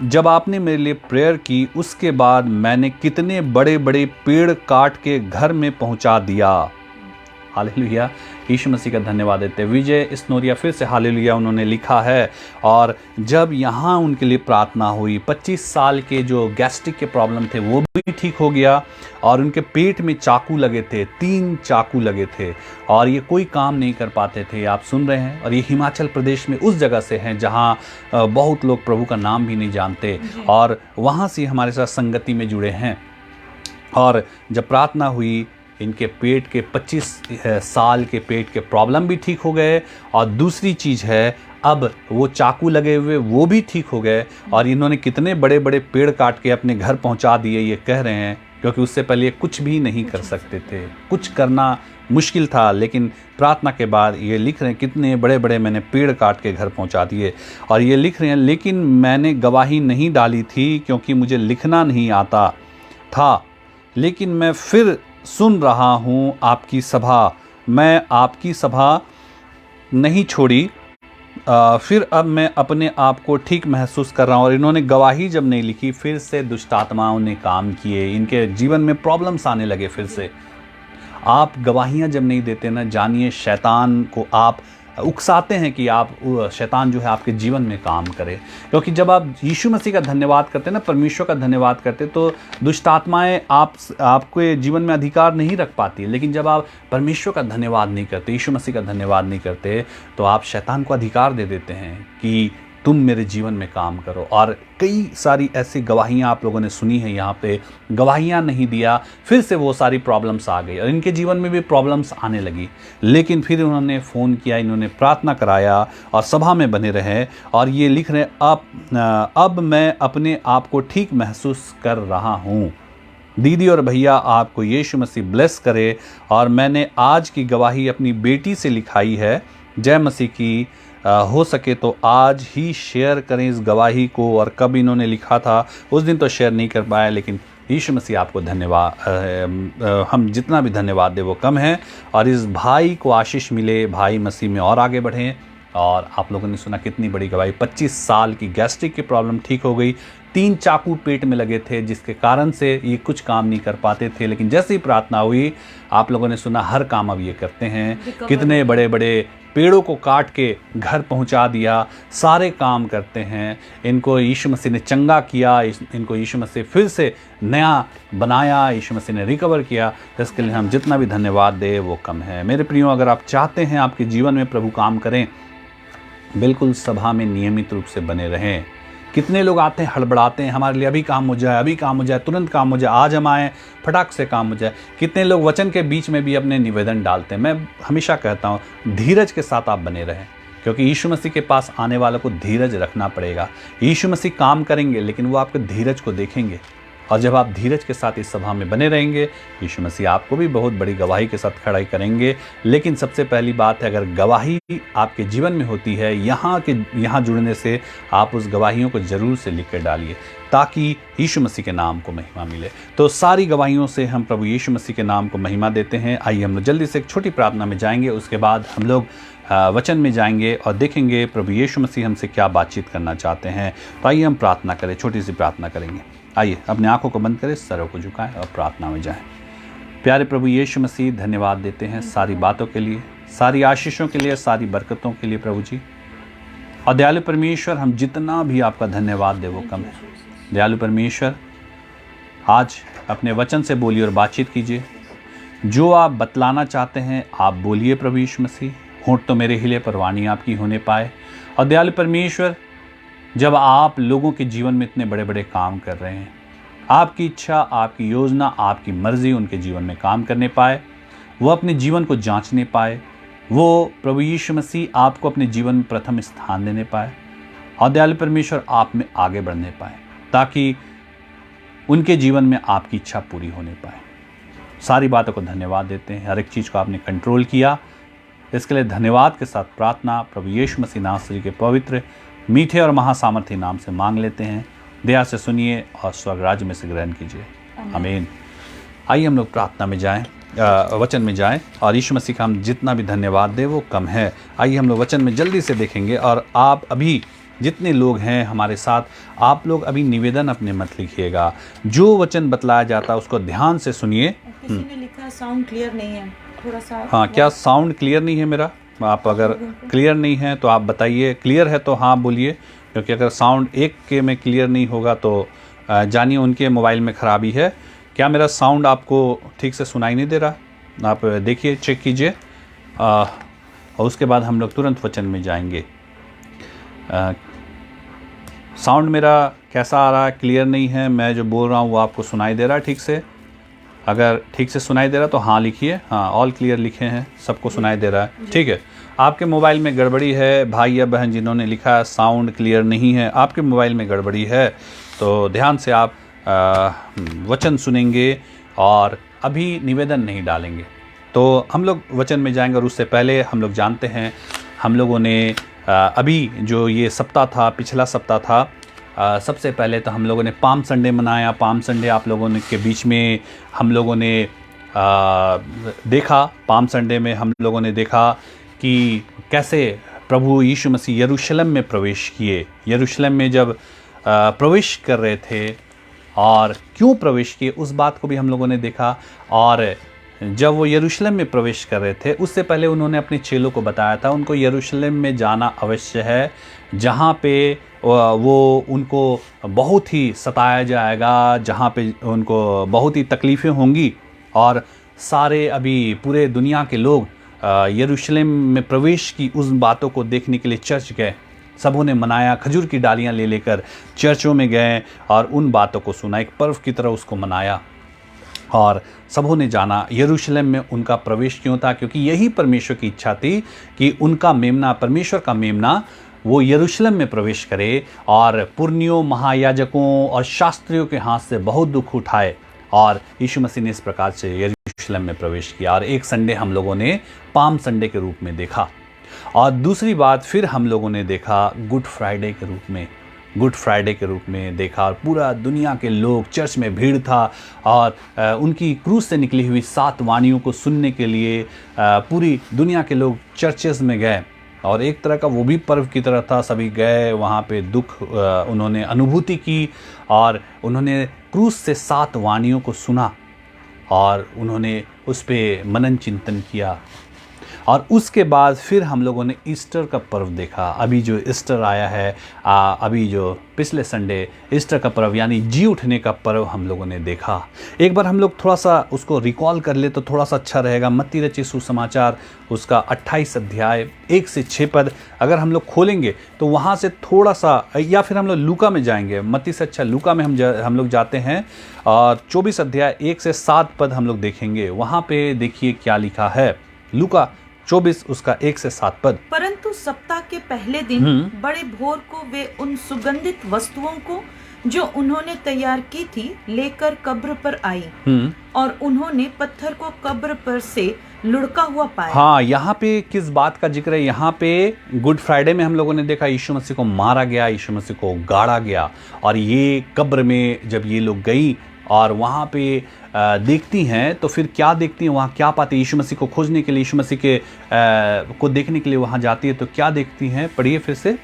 जब आपने मेरे लिए प्रेयर की, उसके बाद मैंने कितने बड़े बड़े पेड़ काट के घर में पहुंचा दिया। हालेलुया, यीशु मसीह का धन्यवाद देते हैं। विजय स्नोरिया फिर से हालेलुया उन्होंने लिखा है। और जब यहाँ उनके लिए प्रार्थना हुई, 25 साल के जो गैस्ट्रिक के प्रॉब्लम थे वो भी ठीक हो गया, और उनके पेट में चाकू लगे थे, 3 चाकू लगे थे, और ये कोई काम नहीं कर पाते थे। आप सुन रहे हैं, और ये हिमाचल प्रदेश में उस जगह से हैं जहाँ बहुत लोग प्रभु का नाम भी नहीं जानते, और वहाँ से हमारे साथ संगति में जुड़े हैं। और जब प्रार्थना हुई, इनके पेट के 25 साल के पेट के प्रॉब्लम भी ठीक हो गए, और दूसरी चीज़ है, अब वो चाकू लगे हुए वो भी ठीक हो गए, और इन्होंने कितने बड़े बड़े पेड़ काट के अपने घर पहुंचा दिए, ये कह रहे हैं, क्योंकि उससे पहले कुछ भी नहीं कर सकते थे, कुछ करना मुश्किल था। लेकिन प्रार्थना के बाद ये लिख रहे हैं, कितने बड़े बड़े मैंने पेड़ काट के घर पहुंचा दिए। और ये लिख रहे हैं, लेकिन मैंने गवाही नहीं डाली थी क्योंकि मुझे लिखना नहीं आता था, लेकिन मैं फिर सुन रहा हूँ आपकी सभा, मैं आपकी सभा नहीं छोड़ी, फिर अब मैं अपने आप को ठीक महसूस कर रहा हूँ। और इन्होंने गवाही जब नहीं लिखी, फिर से दुष्ट आत्माओं ने काम किए, इनके जीवन में प्रॉब्लम्स आने लगे फिर से। आप गवाहियाँ जब नहीं देते ना, जानिए शैतान को आप उकसाते हैं कि शैतान जो है आपके जीवन में काम करे। क्योंकि जब आप यीशु मसीह का धन्यवाद करते हैं ना, परमेश्वर का धन्यवाद करते, तो दुष्ट आत्माएं आपके जीवन में अधिकार नहीं रख पाती। लेकिन जब आप परमेश्वर का धन्यवाद नहीं करते, यीशु मसीह का धन्यवाद नहीं करते, तो आप शैतान को अधिकार दे देते हैं कि तुम मेरे जीवन में काम करो। और कई सारी ऐसी गवाहियाँ आप लोगों ने सुनी हैं, यहाँ पे गवाहियाँ नहीं दिया, फिर से वो सारी प्रॉब्लम्स आ गई, और इनके जीवन में भी प्रॉब्लम्स आने लगी। लेकिन फिर उन्होंने फ़ोन किया, इन्होंने प्रार्थना कराया और सभा में बने रहे। और ये लिख रहे हैं, अब मैं अपने आप को ठीक महसूस कर रहा हूँ। दीदी और भैया, आपको यीशु मसीह ब्लेस करे। और मैंने आज की गवाही अपनी बेटी से लिखाई है। जय मसीह की। हो सके तो आज ही शेयर करें इस गवाही को। और कब इन्होंने लिखा था उस दिन तो शेयर नहीं कर पाया, लेकिन यीशु मसीह आपको धन्यवाद, हम जितना भी धन्यवाद दें वो कम है। और इस भाई को आशीष मिले, भाई मसीह में और आगे बढ़ें। और आप लोगों ने सुना कितनी बड़ी गवाही, 25 साल की गैस्ट्रिक की प्रॉब्लम ठीक हो गई। 3 चाकू पेट में लगे थे जिसके कारण से ये कुछ काम नहीं कर पाते थे, लेकिन जैसे ही प्रार्थना हुई आप लोगों ने सुना हर काम अब ये करते हैं। कितने बड़े बड़े पेड़ों को काट के घर पहुंचा दिया, सारे काम करते हैं। इनको यीशु मसीह ने चंगा किया, इनको यीशु मसीह फिर से नया बनाया, यीशु मसीह ने रिकवर किया। इसके लिए हम जितना भी धन्यवाद दें वो कम है। मेरे प्रियो, अगर आप चाहते हैं आपके जीवन में प्रभु काम करें, बिल्कुल सभा में नियमित रूप से बने रहें। कितने लोग आते हैं, हड़बड़ाते हैं, हमारे लिए अभी काम हो जाए, अभी काम हो जाए, तुरंत काम हो जाए, आज हम आएँ, फटाक से काम हो जाए। कितने लोग वचन के बीच में भी अपने निवेदन डालते हैं। मैं हमेशा कहता हूँ धीरज के साथ आप बने रहें, क्योंकि यीशु मसीह के पास आने वालों को धीरज रखना पड़ेगा। यीशु मसीह काम करेंगे लेकिन वो आपके धीरज को देखेंगे, और जब आप धीरज के साथ इस सभा में बने रहेंगे, यीशु मसीह आपको भी बहुत बड़ी गवाही के साथ खड़ा करेंगे। लेकिन सबसे पहली बात है, अगर गवाही आपके जीवन में होती है, यहाँ जुड़ने से आप उस गवाहियों को ज़रूर से लिख कर डालिए, ताकि यीशु मसीह के नाम को महिमा मिले। तो सारी गवाहियों से हम प्रभु यीशु मसीह के नाम को महिमा देते हैं। आइए हम लोग जल्दी से एक छोटी प्रार्थना में जाएंगे, उसके बाद हम लोग वचन में जाएंगे और देखेंगे प्रभु यीशु मसीह हमसे क्या बातचीत करना चाहते हैं। तो आइए हम प्रार्थना करें, छोटी सी प्रार्थना करेंगे। आइए अपने आंखों को बंद करें, सरों को झुकाएं और प्रार्थना में जाएं। प्यारे प्रभु यीशु मसीह, धन्यवाद देते हैं सारी बातों के लिए, सारी आशीषों के लिए, सारी बरकतों के लिए प्रभु जी। और दयालु परमेश्वर, हम जितना भी आपका धन्यवाद दे वो कम है। दयालु परमेश्वर, आज अपने वचन से बोलिए और बातचीत कीजिए। जो आप बतलाना चाहते हैं आप बोलिए प्रभु यीशु मसीह। होंठ तो मेरे हिले पर वाणी आपकी होने पाए। और दयालु परमेश्वर, जब आप लोगों के जीवन में इतने बड़े बड़े काम कर रहे हैं, आपकी इच्छा, आपकी योजना, आपकी मर्जी उनके जीवन में काम करने पाए, वो अपने जीवन को जांचने पाए, वो प्रभु यीशु मसीह आपको अपने जीवन में प्रथम स्थान देने पाए, और दयालु परमेश्वर आप में आगे बढ़ने पाए, ताकि उनके जीवन में आपकी इच्छा पूरी होने पाए। सारी बातों को धन्यवाद देते हैं। हर एक चीज़ को आपने कंट्रोल किया, इसके लिए धन्यवाद के साथ प्रार्थना प्रभु यीशु मसीह नासरी के पवित्र, मीठे और महासामर्थी नाम से मांग लेते हैं। दया से सुनिए और स्वर्ग राज्य में से ग्रहण कीजिए। आमीन। आइए हम लोग प्रार्थना में जाएं, वचन में जाएं, और यीशु मसीह का हम जितना भी धन्यवाद दें वो कम है। आइए हम लोग वचन में जल्दी से देखेंगे। और आप अभी जितने लोग हैं हमारे साथ, आप लोग अभी निवेदन अपने मत लिखिएगा। जो वचन बतलाया जाता है उसको ध्यान से सुनिए। किसी ने लिखा साउंड क्लियर नहीं है, थोड़ा सा। हाँ, क्या साउंड क्लियर नहीं है मेरा? आप अगर क्लियर नहीं है तो आप बताइए। क्लियर है तो हाँ बोलिए, क्योंकि अगर साउंड एक के में क्लियर नहीं होगा तो जानिए उनके मोबाइल में ख़राबी है। क्या मेरा साउंड आपको ठीक से सुनाई नहीं दे रहा? आप देखिए, चेक कीजिए, और उसके बाद हम लोग तुरंत वचन में जाएंगे। साउंड मेरा कैसा आ रहा है? क्लियर नहीं है? मैं जो बोल रहा हूँ वो आपको सुनाई दे रहा है ठीक से? अगर ठीक से सुनाई दे रहा तो हाँ लिखिए। हाँ, ऑल क्लियर लिखे हैं, सबको सुनाई दे रहा है, ठीक है। आपके मोबाइल में गड़बड़ी है, भाई या बहन जिन्होंने लिखा है साउंड क्लियर नहीं है, आपके मोबाइल में गड़बड़ी है, तो ध्यान से आप वचन सुनेंगे और अभी निवेदन नहीं डालेंगे। तो हम लोग वचन में जाएंगे, और उससे पहले हम लोग जानते हैं, हम लोगों ने अभी जो ये सप्ताह था, पिछला सप्ताह था, सबसे पहले तो हम लोगों ने पाम संडे मनाया। पाम संडे आप लोगों ने के बीच में हम लोगों ने देखा, पाम संडे में हम लोगों ने देखा कि कैसे प्रभु यीशु मसीह यरूशलेम में प्रवेश किए। यरूशलेम में जब प्रवेश कर रहे थे और क्यों प्रवेश किए उस बात को भी हम लोगों ने देखा। और जब वो यरूशलेम में प्रवेश कर रहे थे उससे पहले उन्होंने अपने चेलों को बताया था उनको यरूशलेम में जाना अवश्य है, जहाँ पे वो उनको बहुत ही सताया जाएगा, जहाँ पे उनको बहुत ही तकलीफ़ें होंगी। और सारे अभी पूरे दुनिया के लोग यरूशलेम में प्रवेश की उस बातों को देखने के लिए चर्च गए। सबों ने मनाया, खजूर की डालियाँ ले लेकर चर्चों में गए और उन बातों को सुना, एक पर्व की तरह उसको मनाया। और सबों ने जाना यरूशलेम में उनका प्रवेश क्यों था, क्योंकि यही परमेश्वर की इच्छा थी कि उनका मेमना, परमेश्वर का मेमना, वो यरूशलेम में प्रवेश करे और पुरनियों, महायाजकों और शास्त्रियों के हाथ से बहुत दुख उठाए। और यीशु मसीह ने इस प्रकार से यरूशलेम में प्रवेश किया। और एक संडे हम लोगों ने पाम संडे के रूप में देखा, और दूसरी बात फिर हम लोगों ने देखा गुड फ्राइडे के रूप में। गुड फ्राइडे के रूप में देखा, और पूरा दुनिया के लोग, चर्च में भीड़ था, और उनकी क्रूस से निकली हुई 7 वाणियों को सुनने के लिए पूरी दुनिया के लोग चर्चेस में गए। और एक तरह का वो भी पर्व की तरह था, सभी गए वहाँ पे, दुख उन्होंने अनुभूति की, और उन्होंने क्रूस से 7 वाणियों को सुना, और उन्होंने उस पर मनन चिंतन किया। और उसके बाद फिर हम लोगों ने ईस्टर का पर्व देखा। अभी जो ईस्टर आया है, अभी जो पिछले संडे ईस्टर का पर्व यानी जी उठने का पर्व हम लोगों ने देखा। एक बार हम लोग थोड़ा सा उसको रिकॉल कर ले तो थोड़ा सा अच्छा रहेगा। मत्ती रचित सुसमाचार उसका 28 अध्याय 1 से 6 पद अगर हम लोग खोलेंगे तो वहाँ से थोड़ा सा, या फिर हम लोग लूका में जाएंगे, मत्ती से अच्छा लूका में हम लोग जाते हैं, और 24 अध्याय 1 से 7 पद हम लोग देखेंगे। वहाँ पे देखिए क्या लिखा है, लूका 24 उसका 1 से 7 पद। परंतु सप्ताह के पहले दिन बड़े भोर को वे उन सुगंधित वस्तुओं को जो उन्होंने तैयार की थी लेकर कब्र पर आई, और उन्होंने पत्थर को कब्र पर से लुढ़का हुआ पाया। हाँ, यहाँ पे किस बात का जिक्र है? यहाँ पे गुड फ्राइडे में हम लोगों ने देखा यीशु मसीह को मारा गया, यीशु मसीह को गाड़ा गया, और ये कब्र में जब ये लोग गई और वहाँ पे देखती हैं तो फिर क्या देखती हैं, वहाँ क्या पाती? यीशु मसीह को खोजने के लिए, यीशु मसीह के को देखने के लिए वहाँ जाती है, तो क्या देखती हैं? पढ़िए फिर से।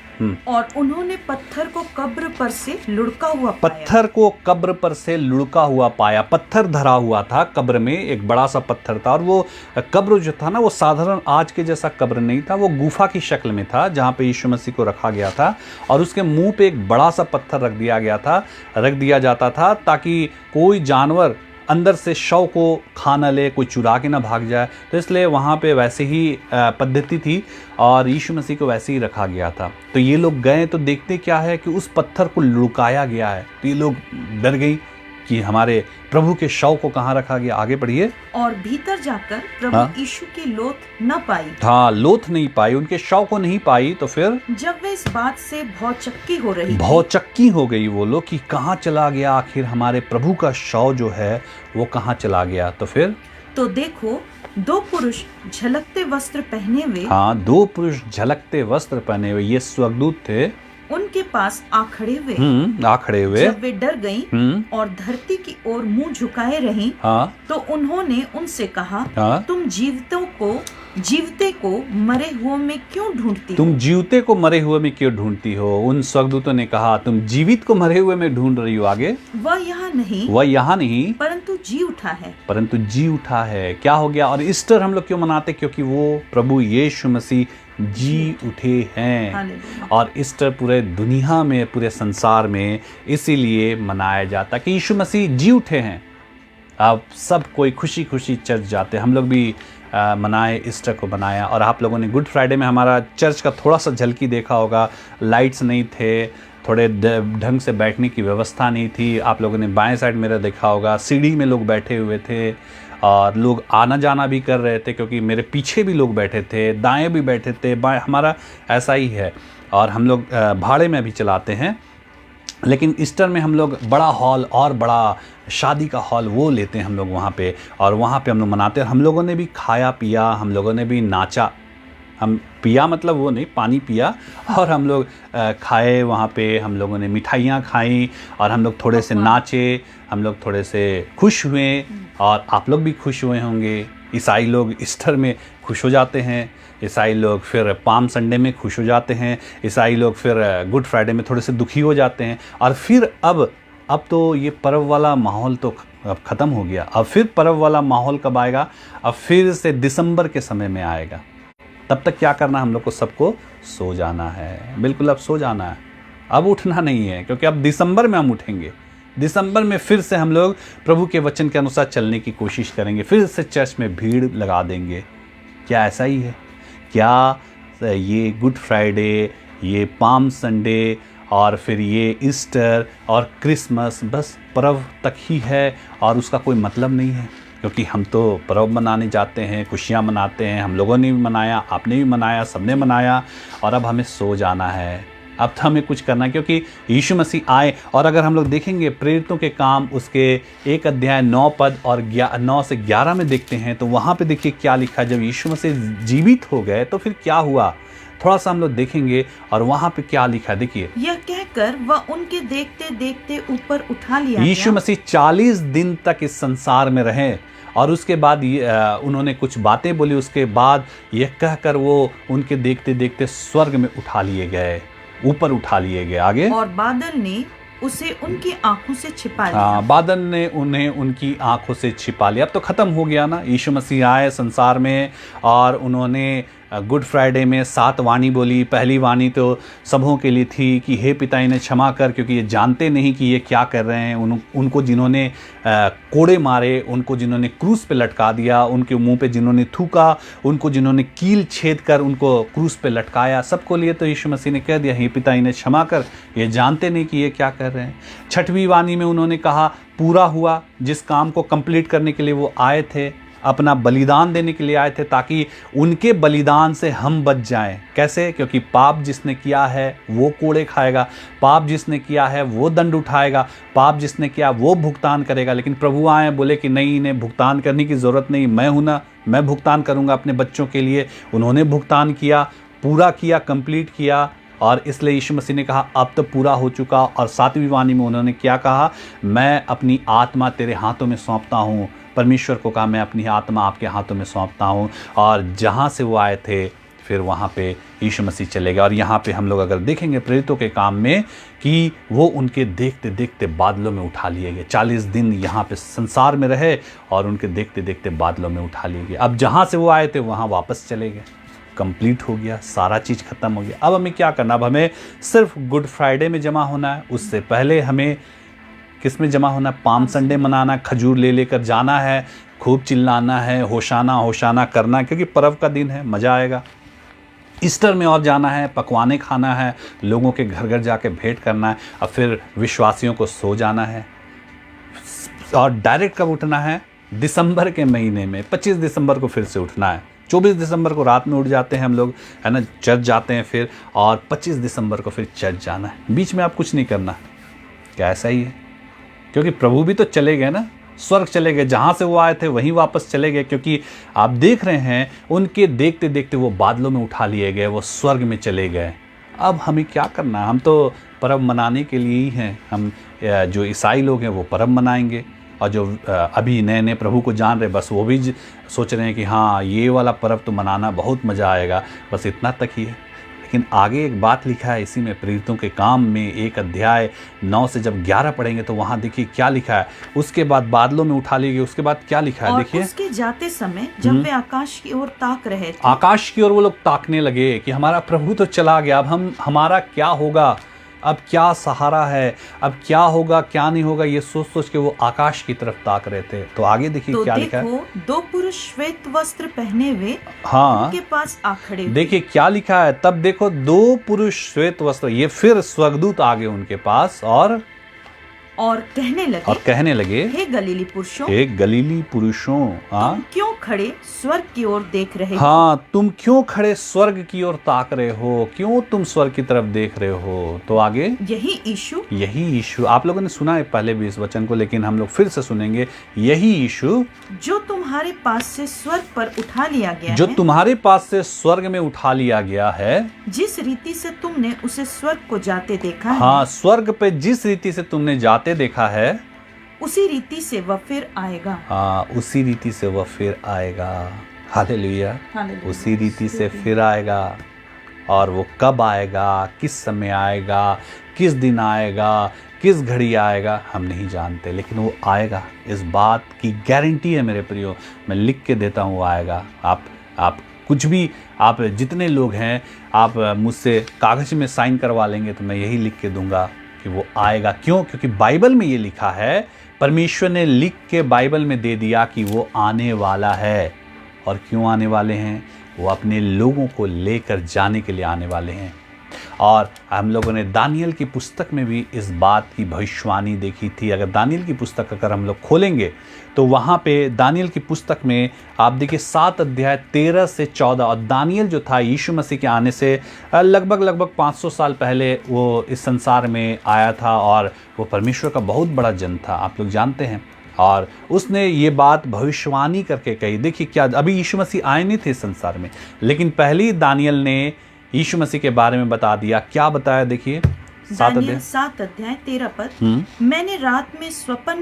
और उन्होंने पत्थर को कब्र पर से लुढ़का हुआ पाया। पत्थर को कब्र पर से लुढ़का हुआ पाया। पत्थर धरा हुआ था कब्र में, एक बड़ा सा पत्थर था, और वो कब्र जो था ना वो साधारण आज के जैसा कब्र नहीं था, वो गुफा की शक्ल में था जहाँ पे यीशु मसीह को रखा गया था, और उसके मुंह पे एक बड़ा सा पत्थर रख दिया जाता था ताकि कोई जानवर अंदर से शव को खा न ले, कोई चुरा के ना भाग जाए। तो इसलिए वहाँ पे वैसे ही पद्धति थी और यीशु मसीह को वैसे ही रखा गया था। तो ये लोग गए तो देखते क्या है कि उस पत्थर को लुढ़काया गया है। तो ये लोग डर गई कि हमारे प्रभु के शव को कहाँ रखा गया। आगे पढ़िए। और भीतर जाकर प्रभु यीशु की लोथ न पाई। हाँ, लोथ नहीं पाई, उनके शव को नहीं पाई। तो फिर जब वे इस बात से भौचक्की हो रही, भौचक्की हो गई वो लोग कि कहाँ चला गया आखिर हमारे प्रभु का शव जो है वो कहाँ चला गया। तो फिर तो देखो 2 पुरुष झलकते वस्त्र पहने हुए, हाँ 2 पुरुष झलकते वस्त्र पहने हुए, ये स्वर्गदूत थे, उनके पास आ खड़े हुए। जब वे डर गईं और धरती की ओर मुंह झुकाए रहीं, तो उन्होंने उनसे कहा, तुम जीवते को मरे हुए में क्यों ढूंढती हो? तुम जीवते को मरे हुए में क्यों ढूंढती हो? उन स्वर्गदूतों ने कहा, तुम जीवित को मरे हुए में ढूंढ रही हो। आगे, वह यहाँ नहीं परंतु जी उठा है। क्या हो गया? और ईस्टर हम लोग क्यों मनाते? क्योंकि वो प्रभु यीशु मसीह जी उठे हैं। और ईस्टर पूरे दुनिया में, पूरे संसार में इसीलिए मनाया जाता कि यीशु मसीह जी उठे हैं। अब सब कोई खुशी खुशी चर्च जाते, हम लोग भी मनाए, ईस्टर को मनाया। और आप लोगों ने गुड फ्राइडे में हमारा चर्च का थोड़ा सा झलकी देखा होगा। लाइट्स नहीं थे, थोड़े ढंग से बैठने की व्यवस्था नहीं थी। आप लोगों ने बाएं साइड मेरा देखा होगा, सीढ़ी में लोग बैठे हुए थे और लोग आना जाना भी कर रहे थे, क्योंकि मेरे पीछे भी लोग बैठे थे, दाएं भी बैठे थे, बाएं, हमारा ऐसा ही है। और हम लोग भाड़े में भी चलाते हैं, लेकिन ईस्टर में हम लोग बड़ा हॉल और बड़ा शादी का हॉल वो लेते हैं हम लोग वहाँ पे, और वहाँ पे हम लोग मनाते हैं। हम लोगों ने भी खाया पिया, हम लोगों ने भी नाचा। हम पिया मतलब वो नहीं, पानी पिया, और हम लोग खाए वहाँ पे, हम लोगों ने मिठाइयाँ खाई, और हम लोग थोड़े से नाचे, हम लोग थोड़े से खुश हुए, और आप लोग भी खुश हुए होंगे। ईसाई लोग ईस्टर में खुश हो जाते हैं, ईसाई लोग फिर पाम संडे में खुश हो जाते हैं, ईसाई लोग फिर गुड फ्राइडे में थोड़े से दुखी हो जाते हैं। और फिर अब तो ये पर्व वाला माहौल तो अब ख़त्म हो गया। अब फिर पर्व वाला माहौल कब आएगा? अब फिर से दिसंबर के समय में आएगा। तब तक क्या करना, हम लोग को सबको सो जाना है। बिल्कुल, अब सो जाना है, अब उठना नहीं है, क्योंकि अब दिसंबर में हम उठेंगे। दिसंबर में फिर से हम लोग प्रभु के वचन के अनुसार चलने की कोशिश करेंगे, फिर से चर्च में भीड़ लगा देंगे। क्या ऐसा ही है? क्या ये गुड फ्राइडे, ये पाम संडे और फिर ये ईस्टर और क्रिसमस बस पर्व तक ही है और उसका कोई मतलब नहीं है? क्योंकि हम तो पर्व मनाने जाते हैं, खुशियाँ मनाते हैं, हम लोगों ने भी मनाया, आपने भी मनाया, सबने मनाया, और अब हमें सो जाना है। अब तो हमें कुछ करना है, क्योंकि यीशु मसीह आए। और अगर हम लोग देखेंगे प्रेरितों के काम उसके 1 अध्याय 9 पद और 9 से 11 में देखते हैं, तो वहाँ पे देखिए क्या लिखा। जब यीशु मसीह जीवित हो गए तो फिर क्या हुआ? थोड़ा सा हम लोग देखेंगे और वहां पे क्या लिखा है, देखिए। यह कहकर वह उनके देखते देखते ऊपर उठा लिया यीशु मसीह 40 दिन तक इस संसार में रहे और उसके बाद उन्होंने कुछ बातें बोली, उसके बाद यह कहकर वो उनके देखते देखते स्वर्ग में उठा लिए गए, ऊपर उठा लिए गए। आगे, और बादल ने उसे उनकी आंखों से छिपा लिया। बादल ने उन्हें उनकी आंखों से छिपा लिया। अब तो खत्म हो गया ना। यीशु मसीह आए संसार में और उन्होंने गुड फ्राइडे में 7 वाणी बोली। पहली वाणी तो सबों के लिए थी कि हे पिता इन्हें क्षमा कर, क्योंकि ये जानते नहीं कि ये क्या कर रहे हैं। उनको जिन्होंने कोड़े मारे, उनको जिन्होंने क्रूस पे लटका दिया, उनके मुंह पे जिन्होंने थूका, उनको जिन्होंने कील छेद कर उनको क्रूस पे लटकाया, सबको लिए तो यीशु मसीह ने कह दिया हे पिता इन्हें क्षमा कर, ये जानते नहीं कि ये क्या कर रहे हैं। 6वीं वाणी में उन्होंने कहा पूरा हुआ। जिस काम को कंप्लीट करने के लिए वो आए थे, अपना बलिदान देने के लिए आए थे, ताकि उनके बलिदान से हम बच जाएं। कैसे? क्योंकि पाप जिसने किया है वो कोड़े खाएगा, पाप जिसने किया है वो दंड उठाएगा, पाप जिसने किया वो भुगतान करेगा। लेकिन प्रभु आए, बोले कि नहीं, इन्हें भुगतान करने की ज़रूरत नहीं, मैं हूं ना, मैं भुगतान करूंगा अपने बच्चों के लिए। उन्होंने भुगतान किया, पूरा किया, कंप्लीट किया, और इसलिए यीशु मसीह ने कहा अब तो पूरा हो चुका। और 7वीं वाणी में उन्होंने क्या कहा? मैं अपनी आत्मा तेरे हाथों में सौंपता हूँ। परमेश्वर को कहा मैं अपनी आत्मा आपके हाथों में सौंपता हूँ। और जहाँ से वो आए थे फिर वहाँ पे यीशु मसीह चले गए। और यहाँ पे हम लोग अगर देखेंगे प्रेरितों के काम में कि वो उनके देखते देखते बादलों में उठा लिए गए। 40 दिन यहाँ पे संसार में रहे और उनके देखते देखते बादलों में उठा लिए गए। अब जहाँ से वो आए थे वहाँ वापस चले गए। कंप्लीट हो गया, सारा चीज़ खत्म हो गया। अब हमें क्या करना? अब हमें सिर्फ गुड फ्राइडे में जमा होना है। उससे पहले हमें किस में जमा होना? पाम संडे मनाना, खजूर ले लेकर जाना है, खूब चिल्लाना है, होशाना होशाना करना है, क्योंकि पर्व का दिन है, मज़ा आएगा। ईस्टर में और जाना है, पकवाने खाना है, लोगों के घर घर जाके भेंट करना है, और फिर विश्वासियों को सो जाना है। और डायरेक्ट कब उठना है? दिसंबर के महीने में 25 दिसंबर को फिर से उठना है। 24 दिसंबर को रात में उठ जाते हैं हम लोग, है ना, चर्च जाते हैं फिर, और 25 दिसंबर को फिर चर्च जाना है। बीच में आप कुछ नहीं करना। क्या ऐसा ही है? क्योंकि प्रभु भी तो चले गए ना, स्वर्ग चले गए, जहाँ से वो आए थे वहीं वापस चले गए। क्योंकि आप देख रहे हैं उनके देखते देखते वो बादलों में उठा लिए गए, वो स्वर्ग में चले गए। अब हमें क्या करना? हम तो पर्व मनाने के लिए ही हैं। हम जो ईसाई लोग हैं वो पर्व मनाएंगे, और जो अभी नए नए प्रभु को जान रहे बस वो भी सोच रहे हैं कि हाँ ये वाला पर्व तो मनाना बहुत मज़ा आएगा, बस इतना तक ही है। लेकिन आगे एक बात लिखा है इसी में, प्रेरितों के काम में 1 अध्याय 9 से जब 11 पढ़ेंगे तो वहाँ देखिए क्या लिखा है। उसके बाद बादलों में उठा लिए गए, उसके बाद क्या लिखा है देखिए। उसके जाते समय जब वे आकाश की ओर ताक रहे थे, आकाश की ओर वो लोग ताकने लगे कि हमारा प्रभु तो चला गया, अब हमारा क्या होगा, अब क्या सहारा है, अब क्या होगा क्या नहीं होगा, ये सोच सोच के वो आकाश की तरफ ताक रहे थे। तो आगे देखिए तो क्या लिखा है। 2 पुरुष श्वेत वस्त्र पहने हुए हाँ उनके पास आ खड़े हुए। देखिए क्या लिखा है। तब देखो 2 पुरुष श्वेत वस्त्र, ये फिर स्वर्गदूत आ गए उनके पास और कहने लगे हे गलीली पुरुषों, हाँ तुम क्यों खड़े स्वर्ग की ओर देख रहे हो? हाँ तुम क्यों खड़े स्वर्ग की ओर ताक रहे हो? क्यों तुम स्वर्ग की तरफ देख रहे हो? तो आगे यही यीशु आप लोगों ने सुना है पहले भी इस वचन को, लेकिन हम लोग फिर से सुनेंगे। यही यीशु जो तुम्हारे पास से स्वर्ग पर उठा लिया गया जो तुम्हारे पास से स्वर्ग में उठा लिया गया है, जिस रीति से तुमने उसे स्वर्ग को जाते देखा है। हाँ, स्वर्ग पे जिस रीति से तुमने जाते देखा है उसी रीति से वह फिर आएगा। हाँ, उसी रीति से वह फिर आएगा। हालेलुया। उसी रीति से फिर आएगा। और वो कब आएगा, किस समय आएगा, किस दिन आएगा, किस घड़ी आएगा, हम नहीं जानते, लेकिन वो आएगा। इस बात की गारंटी है मेरे प्रियो, मैं लिख के देता हूँ वो आएगा। आप कुछ भी, आप जितने लोग हैं, आप मुझसे कागज में साइन करवा लेंगे तो मैं यही लिख के दूंगा कि वो आएगा। क्यों? क्योंकि बाइबल में ये लिखा है, परमेश्वर ने लिख के बाइबल में दे दिया कि वो आने वाला है। और क्यों आने वाले हैं? वो अपने लोगों को लेकर जाने के लिए आने वाले हैं। और हम लोगों ने दानियल की पुस्तक में भी इस बात की भविष्यवाणी देखी थी। अगर दानियल की पुस्तक अगर हम लोग खोलेंगे तो वहाँ पे दानियल की पुस्तक में आप देखिए 7 अध्याय 13 से 14। और दानियल जो था यीशु मसीह के आने से लगभग 500 साल पहले वो इस संसार में आया था, और वो परमेश्वर का बहुत बड़ा जन था, आप लोग जानते हैं। और उसने ये बात भविष्यवाणी करके कही। देखिए क्या, अभी यीशु मसीह आए नहीं थे इस संसार में, लेकिन पहले ही दानियल ने यीशु मसीह के बारे में बता दिया। क्या बताया? देखिए 7 अध्याय 13 पद, मैंने रात में स्वप्न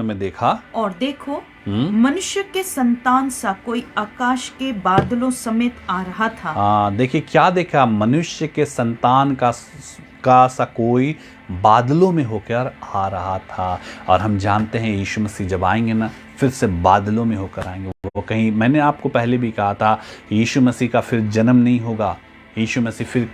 में देखा और देखो मनुष्य के संतान सा कोई आकाश के बादलों समेत आ रहा था। देखिए क्या देखा? मनुष्य के संतान का सा कोई बादलों में होकर आ रहा था। और हम जानते हैं यीशु मसीह जब आएंगे ना, फिर से बादलों में होकर आएंगे। वो कहीं, मैंने आपको पहले भी कहा था, यीशु मसीह का फिर जन्म नहीं होगा। यीशु मसीह फिर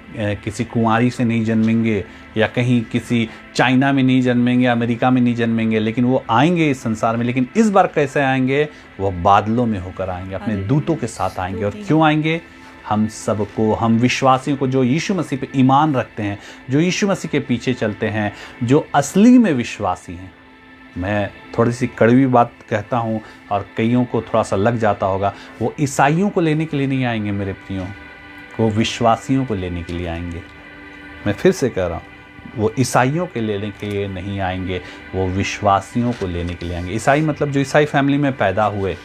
किसी कुंवारी से नहीं जन्मेंगे, या कहीं किसी चाइना में नहीं जन्मेंगे, अमेरिका में नहीं जन्मेंगे, लेकिन वो आएंगे इस संसार में। लेकिन इस बार कैसे आएंगे? वो बादलों में होकर आएंगे, अपने दूतों के साथ आएंगे। और क्यों आएंगे? हम सबको, हम विश्वासियों को, जो यीशु मसीह पे ईमान रखते हैं, जो यीशु मसीह के पीछे चलते हैं, जो असली में विश्वासी हैं। मैं थोड़ी सी कड़वी बात कहता हूँ और कईयों को थोड़ा सा लग जाता होगा, वो ईसाइयों को लेने के लिए नहीं आएंगे मेरे प्रियो, वो विश्वासियों को लेने के लिए आएंगे। मैं फिर से कह रहा हूँ, वो ईसाइयों के लेने के लिए नहीं आएंगे, वो विश्वासियों को लेने के लिए आएंगे। ईसाई मतलब जो ईसाई फैमिली में पैदा हुए,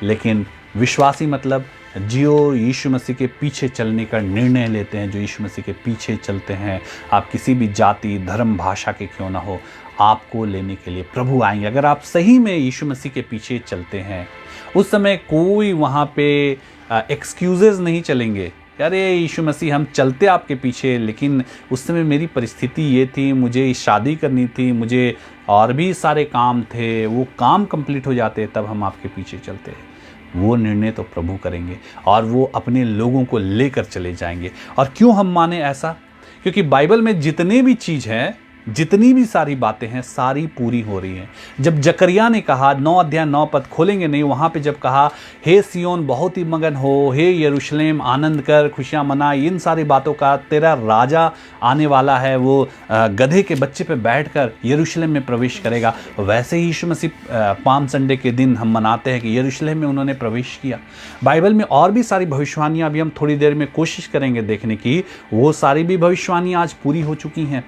लेकिन विश्वासी मतलब जो यीशु मसीह के पीछे चलने का निर्णय लेते हैं, जो यीशु मसीह के पीछे चलते हैं। आप किसी भी जाति, धर्म, भाषा के क्यों ना हो, आपको लेने के लिए प्रभु आएंगे। अगर आप सही में यीशु मसीह के पीछे चलते हैं, उस समय कोई वहाँ पे एक्सक्यूजेस नहीं चलेंगे। अरे यीशु मसीह हम चलते आपके पीछे, लेकिन उस समय मेरी परिस्थिति ये थी, मुझे शादी करनी थी, मुझे और भी सारे काम थे, वो काम कंप्लीट हो जाते तब हम आपके पीछे चलते हैं। वो निर्णय तो प्रभु करेंगे और वो अपने लोगों को लेकर चले जाएंगे। और क्यों हम माने ऐसा? क्योंकि बाइबल में जितने भी चीज़ हैं, जितनी भी सारी बातें हैं, सारी पूरी हो रही हैं। जब जकरिया ने कहा, 9 अध्याय 9 पद खोलेंगे नहीं, वहाँ पे जब कहा, हे सियोन बहुत ही मगन हो, हे यरूशलेम आनंद कर, खुशियाँ मना, इन सारी बातों का, तेरा राजा आने वाला है, वो गधे के बच्चे पे बैठकर यरूशलेम में प्रवेश करेगा। वैसे ही यीशु मसीह पाम संडे के दिन हम मनाते हैं कि यरूशलेम में उन्होंने प्रवेश किया। बाइबल में और भी सारी भविष्यवाणियाँ अभी हम थोड़ी देर में कोशिश करेंगे देखने की, वो सारी भी भविष्यवाणियाँ आज पूरी हो चुकी हैं।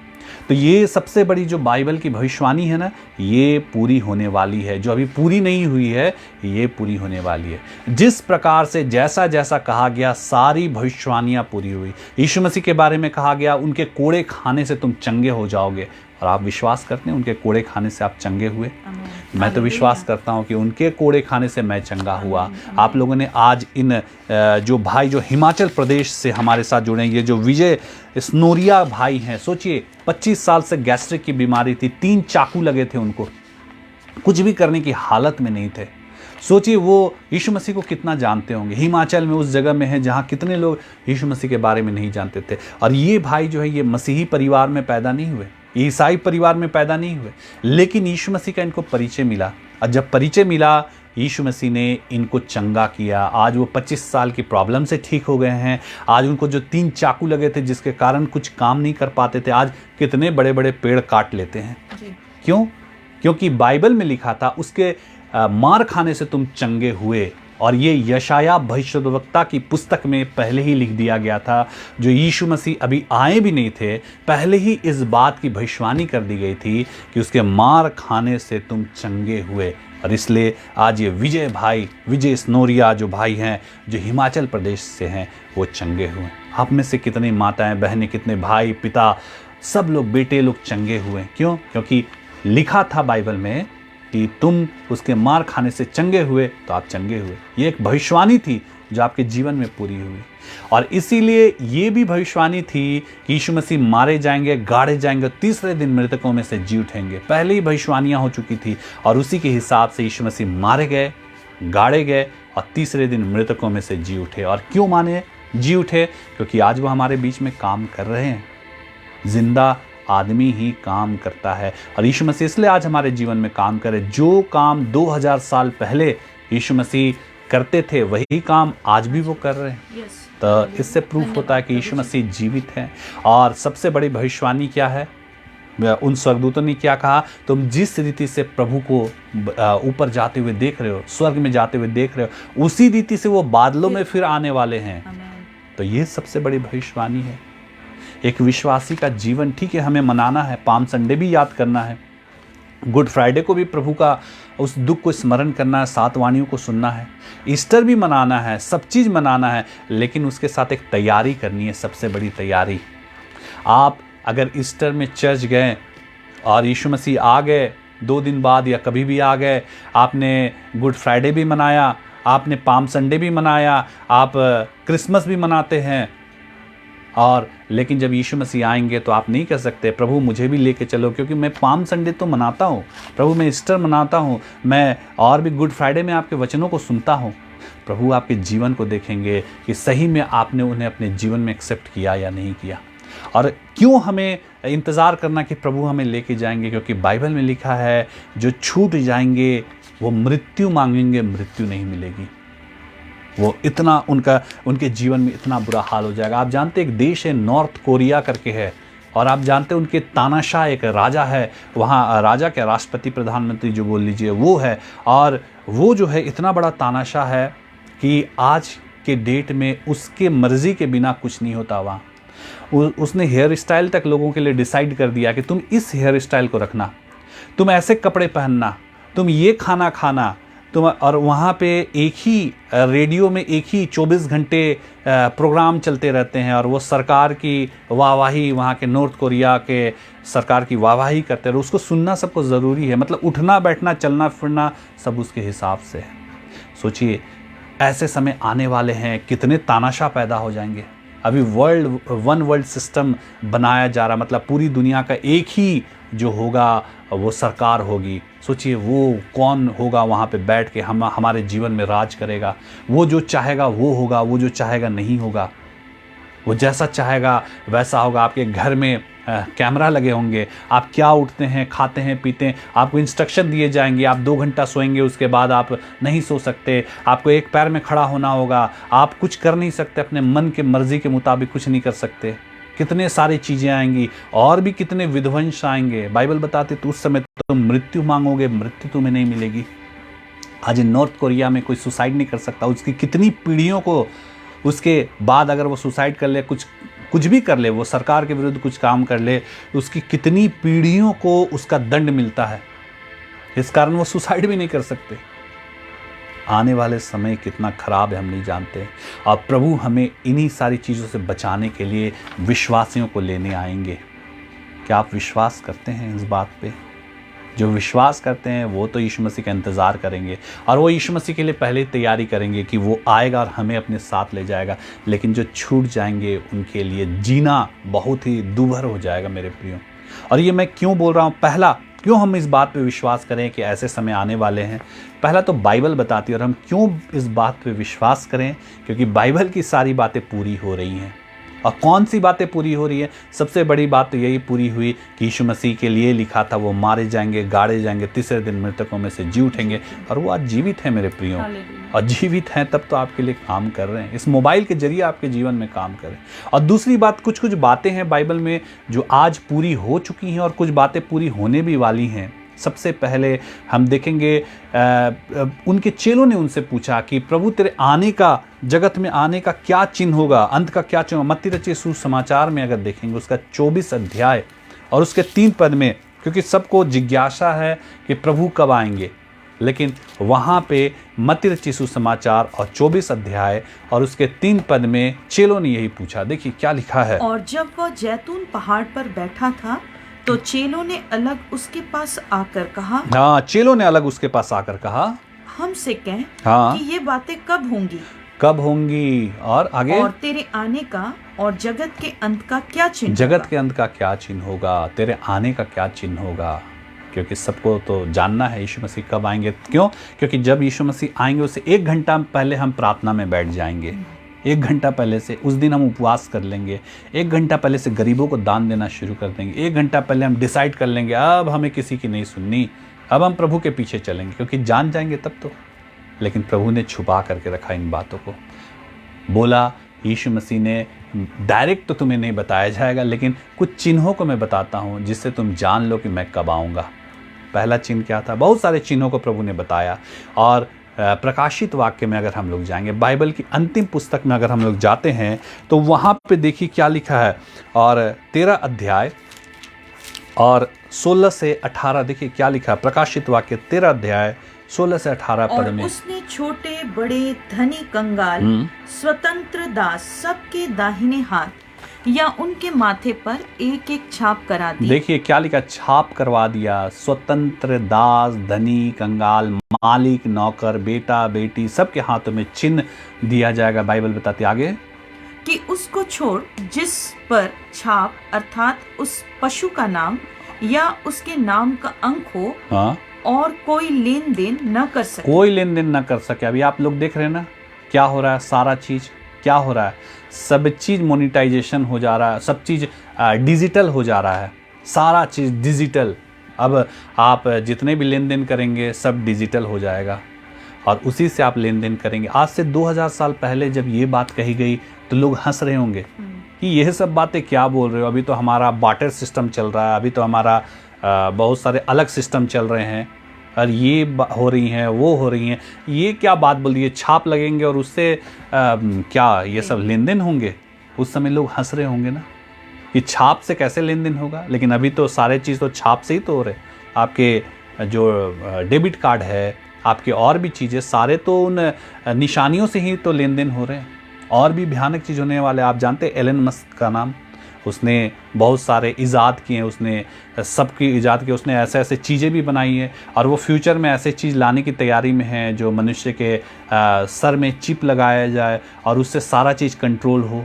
तो ये सबसे बड़ी जो बाइबल की भविष्यवाणी है ना, ये पूरी होने वाली है। जो अभी पूरी नहीं हुई है, ये पूरी होने वाली है। जिस प्रकार से जैसा जैसा कहा गया, सारी भविष्यवाणियाँ पूरी हुई। यीशु मसीह के बारे में कहा गया, उनके कोड़े खाने से तुम चंगे हो जाओगे। और आप विश्वास करते हैं उनके कोड़े खाने से आप चंगे हुए? मैं तो विश्वास करता हूं कि उनके कोड़े खाने से मैं चंगा हुआ। आप लोगों ने आज इन जो भाई जो हिमाचल प्रदेश से हमारे साथ जुड़े, ये जो विजय स्नोरिया भाई हैं, सोचिए 25 साल से गैस्ट्रिक की बीमारी थी, 3 चाकू लगे थे उनको, कुछ भी करने की हालत में नहीं थे। सोचिए वो यीशु मसीह को कितना जानते होंगे। हिमाचल में उस जगह में है जहाँ कितने लोग यीशु मसीह के बारे में नहीं जानते थे। और ये भाई जो है, ये मसीही परिवार में पैदा नहीं हुए, ईसाई परिवार में पैदा नहीं हुए, लेकिन यीशु मसीह का इनको परिचय मिला। और जब परिचय मिला, यीशु मसीह ने इनको चंगा किया। आज वो 25 साल की प्रॉब्लम से ठीक हो गए हैं। आज उनको जो 3 चाकू लगे थे जिसके कारण कुछ काम नहीं कर पाते थे, आज कितने बड़े बड़े पेड़ काट लेते हैं। क्यों? क्योंकि बाइबल में लिखा था, उसके मार खाने से तुम चंगे हुए। और ये यशाया भविष्यद्वक्ता की पुस्तक में पहले ही लिख दिया गया था। जो यीशु मसीह अभी आए भी नहीं थे, पहले ही इस बात की भविष्यवाणी कर दी गई थी कि उसके मार खाने से तुम चंगे हुए। और इसलिए आज ये विजय भाई, विजय स्नोरिया जो भाई हैं, जो हिमाचल प्रदेश से हैं, वो चंगे हुए। आप में से कितने माताएं, बहनें, कितने भाई, पिता, सब लोग, बेटे लोग चंगे हुए। क्यों? क्योंकि लिखा था बाइबल में कि तुम उसके मार खाने से चंगे हुए, तो आप चंगे हुए। ये एक भविष्यवाणी थी जो आपके जीवन में पूरी हुई। और इसीलिए ये भी भविष्यवाणी थी कि यीशु मसीह मारे जाएंगे, गाड़े जाएंगे, तीसरे दिन मृतकों में से जी उठेंगे। पहले ही भविष्यवाणियाँ हो चुकी थी और उसी के हिसाब से यीशु मसीह मारे गए, गाड़े गए और तीसरे दिन मृतकों में से जी उठे। और क्यों माने जी उठे? क्योंकि आज वो हमारे बीच में काम कर रहे हैं। जिंदा आदमी ही काम करता है और यीशु मसीह इसलिए आज हमारे जीवन में काम करे। जो काम 2000 साल पहले यीशु मसीह करते थे, वही काम आज भी वो कर रहे हैं। तो इससे प्रूफ होता है कि यीशु मसीह जीवित है। और सबसे बड़ी भविष्यवाणी क्या है? उन स्वर्गदूतों ने क्या कहा? तुम जिस रीति से प्रभु को ऊपर जाते हुए देख रहे हो, स्वर्ग में जाते हुए देख रहे हो, उसी रीति से वो बादलों में फिर आने वाले हैं। तो ये सबसे बड़ी भविष्यवाणी है। एक विश्वासी का जीवन, ठीक है, हमें मनाना है, पाम संडे भी याद करना है, गुड फ्राइडे को भी प्रभु का उस दुख को स्मरण करना है, 7 वाणियों को सुनना है, ईस्टर भी मनाना है, सब चीज़ मनाना है, लेकिन उसके साथ एक तैयारी करनी है, सबसे बड़ी तैयारी। आप अगर ईस्टर में चर्च गए और यीशु मसीह आ गए 2 दिन बाद या कभी भी आ गए, आपने गुड फ्राइडे भी मनाया, आपने पाम संडे भी मनाया, आप क्रिसमस भी मनाते हैं, और लेकिन जब यीशु मसीह आएंगे तो आप नहीं कह सकते प्रभु मुझे भी लेके चलो, क्योंकि मैं पाम संडे तो मनाता हूँ, प्रभु मैं ईस्टर मनाता हूँ, मैं और भी गुड फ्राइडे में आपके वचनों को सुनता हूँ। प्रभु आपके जीवन को देखेंगे कि सही में आपने उन्हें अपने जीवन में एक्सेप्ट किया या नहीं किया। और क्यों हमें इंतज़ार करना कि प्रभु हमें लेके जाएंगे, क्योंकि बाइबल में लिखा है जो छूट जाएंगे वो मृत्यु मांगेंगे, मृत्यु नहीं मिलेगी। वो इतना उनके जीवन में इतना बुरा हाल हो जाएगा। आप जानते एक देश है नॉर्थ कोरिया करके है, और आप जानते उनके तानाशाह एक राजा है, वहाँ राजा क्या राष्ट्रपति प्रधानमंत्री जो बोल लीजिए वो है, और वो जो है इतना बड़ा तानाशाह है कि आज के डेट में उसके मर्जी के बिना कुछ नहीं होता वहाँ। उसने हेयर स्टाइल तक लोगों के लिए डिसाइड कर दिया कि तुम इस हेयर स्टाइल को रखना, तुम ऐसे कपड़े पहनना, तुम ये खाना खाना, तुम, और वहाँ पे एक ही रेडियो में एक ही 24 घंटे प्रोग्राम चलते रहते हैं, और वो सरकार की वाहवाही, वहाँ के नॉर्थ कोरिया के सरकार की वाहवाही करते हैं, उसको सुनना सबको ज़रूरी है। मतलब उठना बैठना चलना फिरना सब उसके हिसाब से है। सोचिए ऐसे समय आने वाले हैं, कितने तानाशाह पैदा हो जाएंगे। अभी वन वर्ल्ड सिस्टम बनाया जा रहा, मतलब पूरी दुनिया का एक ही जो होगा वो सरकार होगी। सोचिए वो कौन होगा वहाँ पे बैठ के हमारे जीवन में राज करेगा। वो जो चाहेगा वो होगा, वो जो चाहेगा नहीं होगा, वो जैसा चाहेगा वैसा होगा। आपके घर में कैमरा लगे होंगे, आप क्या उठते हैं, खाते हैं, पीते हैं, आपको इंस्ट्रक्शन दिए जाएंगे। आप 2 घंटा सोएंगे, उसके बाद आप नहीं सो सकते, आपको एक पैर में खड़ा होना होगा, आप कुछ कर नहीं सकते, अपने मन के मर्जी के मुताबिक कुछ नहीं कर सकते। कितने सारी चीज़ें आएंगी, और भी कितने विध्वंस आएंगे। बाइबल बताते तो उस समय तुम मृत्यु मांगोगे, मृत्यु तुम्हें नहीं मिलेगी। आज नॉर्थ कोरिया में कोई सुसाइड नहीं कर सकता, उसकी कितनी पीढ़ियों को उसके बाद अगर वो सुसाइड कर ले, कुछ भी कर ले, वो सरकार के विरुद्ध कुछ काम कर ले, उसकी कितनी पीढ़ियों को उसका दंड मिलता है। इस कारण वो सुसाइड भी नहीं कर सकते। आने वाले समय कितना खराब है हम नहीं जानते, और प्रभु हमें इन्हीं सारी चीज़ों से बचाने के लिए विश्वासियों को लेने आएंगे। क्या आप विश्वास करते हैं इस बात पे? जो विश्वास करते हैं वो तो यीशु मसीह का इंतज़ार करेंगे, और वो यीशु मसीह के लिए पहले ही तैयारी करेंगे कि वो आएगा और हमें अपने साथ ले जाएगा। लेकिन जो छूट जाएंगे उनके लिए जीना बहुत ही दुभर हो जाएगा मेरे प्रियो। और ये मैं क्यों बोल रहा हूँ, पहला क्यों हम इस बात पे विश्वास करें कि ऐसे समय आने वाले हैं? पहला तो बाइबल बताती है, और हम क्यों इस बात पे विश्वास करें? क्योंकि बाइबल की सारी बातें पूरी हो रही हैं। और कौन सी बातें पूरी हो रही है? सबसे बड़ी बात तो यही पूरी हुई कि यीशु मसीह के लिए लिखा था वो मारे जाएंगे, गाड़े जाएंगे, तीसरे दिन मृतकों में से जी उठेंगे, और वो आज जीवित हैं मेरे प्रियो। और जीवित हैं तब तो आपके लिए काम कर रहे हैं, इस मोबाइल के जरिए आपके जीवन में काम कर रहे हैं। और दूसरी बात, कुछ बातें हैं बाइबल में जो आज पूरी हो चुकी हैं, और कुछ बातें पूरी होने भी वाली हैं। सबसे पहले हम देखेंगे उनके चेलों ने उनसे पूछा कि प्रभु तेरे आने का, जगत में आने का क्या चिन्ह होगा, अंत का क्या चिन्ह होगा? मत्ती रचित सुसमाचार में अगर देखेंगे उसका 24 अध्याय और उसके 3 पद में, क्योंकि सबको जिज्ञासा है कि प्रभु कब आएंगे, लेकिन वहाँ पे मत्ती रचित सुसमाचार और 24 अध्याय और उसके 3 पद में चेलों ने यही पूछा। देखिए क्या लिखा है। और जब वह जैतून पहाड़ पर बैठा था तो चेलों ने अलग उसके पास आकर कहा, हाँ, चेलों ने अलग उसके पास आकर कहा, हमसे कह हाँ, कि ये बातें कब होंगी, कब होंगी, और आगे, और तेरे आने का और जगत के अंत का क्या चिन्ह, जगत के अंत का क्या चिन्ह होगा, तेरे आने का क्या चिन्ह होगा। क्योंकि सबको तो जानना है यीशु मसीह कब आएंगे। क्यों? क्योंकि जब यीशु मसीह आएंगे उससे 1 घंटा पहले हम प्रार्थना में बैठ जाएंगे। 1 घंटा पहले से उस दिन हम उपवास कर लेंगे। 1 घंटा पहले से गरीबों को दान देना शुरू कर देंगे। 1 घंटा पहले हम डिसाइड कर लेंगे अब हमें किसी की नहीं सुननी, अब हम प्रभु के पीछे चलेंगे, क्योंकि जान जाएंगे तब तो। लेकिन प्रभु ने छुपा करके रखा इन बातों को। बोला यीशु मसीह ने, डायरेक्ट तो तुम्हें नहीं बताया जाएगा, लेकिन कुछ चिन्हों को मैं बताता हूँ जिससे तुम जान लो कि मैं कब आऊँगा। पहला चिन्ह क्या था? बहुत सारे चिन्हों को प्रभु ने बताया। और प्रकाशित वाक्य में अगर हम लोग जाएंगे, बाइबल की अंतिम पुस्तक में अगर हम लोग जाते हैं तो वहाँ पे देखिए क्या लिखा है। और 13 अध्याय और 16 से 18 देखिए क्या लिखा है, प्रकाशित वाक्य 13 अध्याय 16 से 18 पद में। उसने छोटे बड़े धनी कंगाल स्वतंत्र दास सबके दाहिने हाथ या उनके माथे पर एक एक छाप करा दी। देखिए क्या लिखा, छाप करवा दिया। स्वतंत्र दास, धनी, कंगाल, मालिक, नौकर, बेटा, बेटी, सबके हाथों में चिन्ह दिया जाएगा। बाइबल बताती आगे कि उसको छोड़ जिस पर छाप अर्थात उस पशु का नाम या उसके नाम का अंक हो, हाँ, और कोई लेन देन न कर सके। कोई लेन देन न कर सके। अभी आप लोग देख रहे हैं ना क्या हो रहा है, सारा चीज क्या हो रहा है, सब चीज मोनेटाइजेशन हो जा रहा है, सब चीज डिजिटल हो जा रहा है, सारा चीज डिजिटल। अब आप जितने भी लेन देन करेंगे सब डिजिटल हो जाएगा और उसी से आप लेन देन करेंगे। आज से 2000 साल पहले जब ये बात कही गई तो लोग हंस रहे होंगे कि यह सब बातें क्या बोल रहे हो, अभी तो हमारा बार्टर सिस्टम चल रहा है, अभी तो हमारा बहुत सारे अलग सिस्टम चल रहे हैं और ये हो रही हैं, वो हो रही हैं, ये क्या बात बोल रही है, छाप लगेंगे और उससे क्या ये सब लेन देन होंगे। उस समय लोग हंस रहे होंगे ना कि छाप से कैसे लेन देन होगा, लेकिन अभी तो सारे चीज़ तो छाप से ही तो हो रहे। आपके जो डेबिट कार्ड है, आपके और भी चीज़ें, सारे तो उन निशानियों से ही तो लेन देन हो रहे हैं। और भी भयानक चीज़ होने वाले, आप जानते हैं एलन मस्क का नाम, उसने बहुत सारे इजाद किए हैं, उसने सबकी इजाद की, उसने ऐसे ऐसे चीज़ें भी बनाई हैं और वो फ्यूचर में ऐसे चीज़ लाने की तैयारी में है जो मनुष्य के सर में चिप लगाया जाए और उससे सारा चीज़ कंट्रोल हो।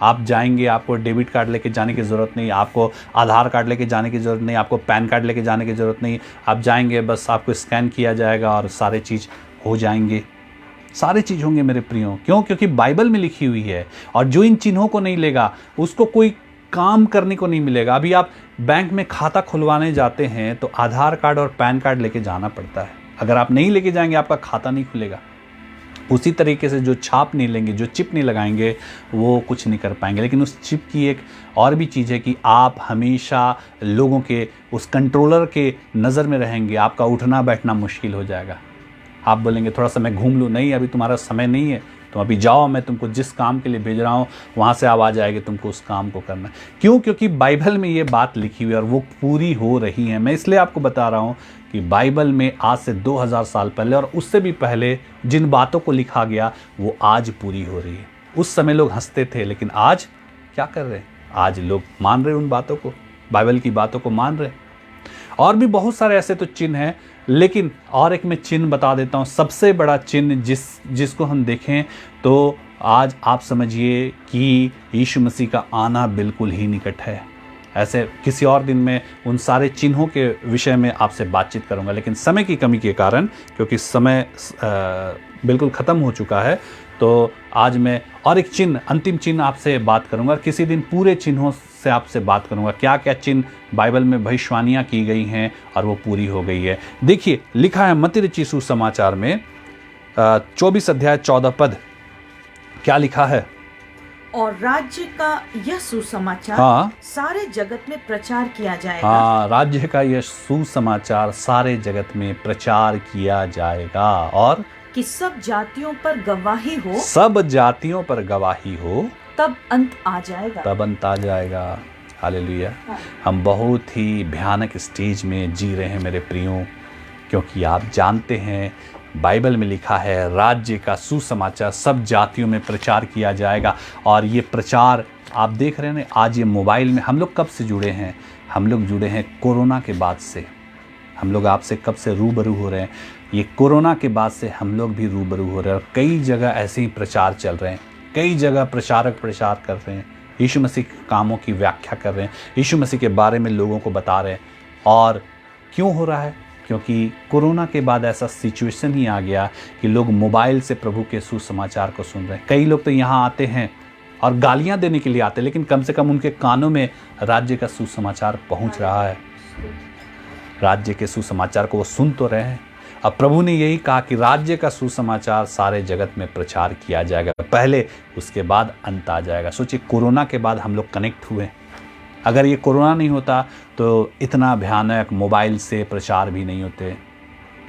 आप जाएंगे, आपको डेबिट कार्ड लेके जाने की ज़रूरत नहीं, आपको आधार कार्ड लेके जाने की ज़रूरत नहीं, आपको पैन कार्ड लेके जाने की ज़रूरत नहीं। आप जाएंगे, बस आपको स्कैन किया जाएगा और सारे चीज़ हो जाएंगे, सारे चीज़ होंगे मेरे प्रियो। क्यों? क्योंकि बाइबल में लिखी हुई है। और जो इन चिन्हों को नहीं लेगा उसको कोई काम करने को नहीं मिलेगा। अभी आप बैंक में खाता खुलवाने जाते हैं तो आधार कार्ड और पैन कार्ड लेके जाना पड़ता है। अगर आप नहीं लेके जाएंगे आपका खाता नहीं खुलेगा। उसी तरीके से जो छाप नहीं लेंगे, जो चिप नहीं लगाएंगे, वो कुछ नहीं कर पाएंगे। लेकिन उस चिप की एक और भी चीज़ है कि आप हमेशा लोगों के उस कंट्रोलर के नज़र में रहेंगे। आपका उठना बैठना मुश्किल हो जाएगा। आप बोलेंगे थोड़ा सा मैं घूम लूँ, नहीं अभी तुम्हारा समय नहीं है, तुम अभी जाओ, मैं तुमको जिस काम के लिए भेज रहा हूँ वहाँ से आवाज़ आएगी, तुमको उस काम को करना है। क्यों? क्योंकि बाइबल में ये बात लिखी हुई है और वो पूरी हो रही है। मैं इसलिए आपको बता रहा हूँ कि बाइबल में आज से 2000 साल पहले और उससे भी पहले जिन बातों को लिखा गया वो आज पूरी हो रही है। उस समय लोग हंसते थे, लेकिन आज क्या कर रहे हैं? आज लोग मान रहे उन बातों को, बाइबल की बातों को मान रहे। और भी बहुत सारे ऐसे तो चिन्ह हैं, लेकिन और एक मैं चिन्ह बता देता हूँ। सबसे बड़ा चिन्ह जिसको हम देखें तो आज आप समझिए कि यीशु मसीह का आना बिल्कुल ही निकट है। ऐसे किसी और दिन में उन सारे चिन्हों के विषय में आपसे बातचीत करूंगा, लेकिन समय की कमी के कारण, क्योंकि समय बिल्कुल ख़त्म हो चुका है, तो आज मैं और एक चिन्ह, अंतिम चिन्ह आपसे बात करूंगा। किसी दिन पूरे चिन्हों से आपसे बात करूंगा, क्या क्या चिन्ह बाइबल में भविष्यवाणियाँ की गई हैं और वो पूरी हो गई है। देखिए लिखा है मत्ती रचित सुसमाचार में 24 अध्याय 14 पद, क्या लिखा है? और राज्य का यह सुसमाचार सारे जगत में प्रचार किया जाएगा। हाँ, राज्य का यह सुसमाचार सारे जगत में प्रचार किया जाएगा और कि सब जातियों पर गवाही हो, सब जातियों पर गवाही हो, तब अंत आ जाएगा, तब अंत आ जाएगा। हालेलुया। हम बहुत ही भयानक स्टेज में जी रहे हैं मेरे प्रियो, क्योंकि आप जानते हैं बाइबल में लिखा है राज्य का सुसमाचार सब जातियों में प्रचार किया जाएगा। और ये प्रचार आप देख रहे हैं ना, आज ये मोबाइल में हम लोग कब से जुड़े हैं? हम लोग जुड़े हैं कोरोना के बाद से। हम लोग आपसे कब से रूबरू हो रहे हैं? ये कोरोना के बाद से हम लोग भी रूबरू हो रहे हैं और कई जगह ऐसे ही प्रचार चल रहे हैं। कई जगह प्रचारक प्रचार कर रहे हैं, यीशु मसीह के कामों की व्याख्या कर रहे हैं, यीशु मसीह के बारे में लोगों को बता रहे हैं। और क्यों हो रहा है? क्योंकि कोरोना के बाद ऐसा सिचुएशन ही आ गया कि लोग मोबाइल से प्रभु के सुसमाचार को सुन रहे हैं। कई लोग तो यहाँ आते हैं और गालियाँ देने के लिए आते हैं, लेकिन कम से कम उनके कानों में राज्य का सुसमाचार पहुँच रहा है। राज्य के सुसमाचार को वो सुन तो रहे हैं। अब प्रभु ने यही कहा कि राज्य का सुसमाचार सारे जगत में प्रचार किया जाएगा पहले, उसके बाद अंत आ जाएगा। सोचिए कोरोना के बाद हम लोग कनेक्ट हुए। अगर ये कोरोना नहीं होता तो इतना भयानक मोबाइल से प्रचार भी नहीं होते,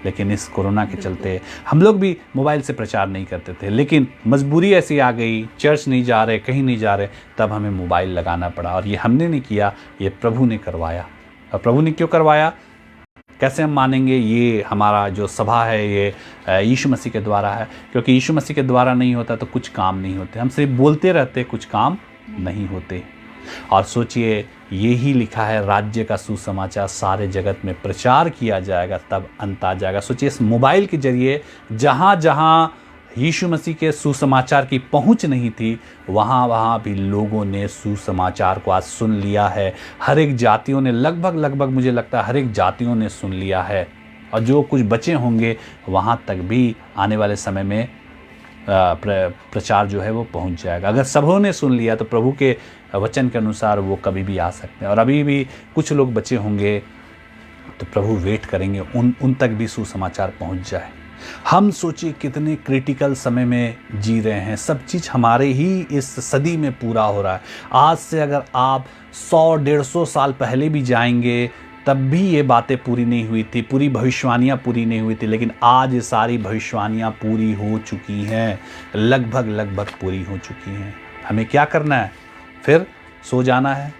लेकिन इस कोरोना के चलते हम लोग भी मोबाइल से प्रचार नहीं करते थे, लेकिन मजबूरी ऐसी आ गई, चर्च नहीं जा रहे, कहीं नहीं जा रहे, तब हमें मोबाइल लगाना पड़ा। और ये हमने नहीं किया, ये प्रभु ने करवाया। और प्रभु ने क्यों करवाया, कैसे हम मानेंगे? ये हमारा जो सभा है ये यीशु मसीह के द्वारा है, क्योंकि यीशु मसीह के द्वारा नहीं होता तो कुछ काम नहीं होते। हम सिर्फ बोलते रहते, कुछ काम नहीं होते। और सोचिए, यही लिखा है, राज्य का सुसमाचार सारे जगत में प्रचार किया जाएगा, तब अंत आ जाएगा। सोचिए, इस मोबाइल के जरिए जहाँ जहाँ यीशु मसीह के सुसमाचार की पहुंच नहीं थी, वहाँ वहाँ भी लोगों ने सुसमाचार को आज सुन लिया है। हर एक जातियों ने, लगभग मुझे लगता है हर एक जातियों ने सुन लिया है। और जो कुछ बचे होंगे वहाँ तक भी आने वाले समय में प्रचार जो है वो पहुंच जाएगा। अगर सबों ने सुन लिया तो प्रभु के वचन के अनुसार वो कभी भी आ सकते हैं। और अभी भी कुछ लोग बचे होंगे तो प्रभु वेट करेंगे उन तक भी सुसमाचार पहुंच जाए। हम सोचिए कितने क्रिटिकल समय में जी रहे हैं। सब चीज़ हमारे ही इस सदी में पूरा हो रहा है। आज से अगर आप 100-150 साल पहले भी जाएंगे तब भी ये बातें पूरी नहीं हुई थी, पूरी भविष्यवाणियाँ पूरी नहीं हुई थी। लेकिन आज ये सारी भविष्यवाणियाँ पूरी हो चुकी हैं, लगभग पूरी हो चुकी हैं। हमें क्या करना है? फिर सो जाना है।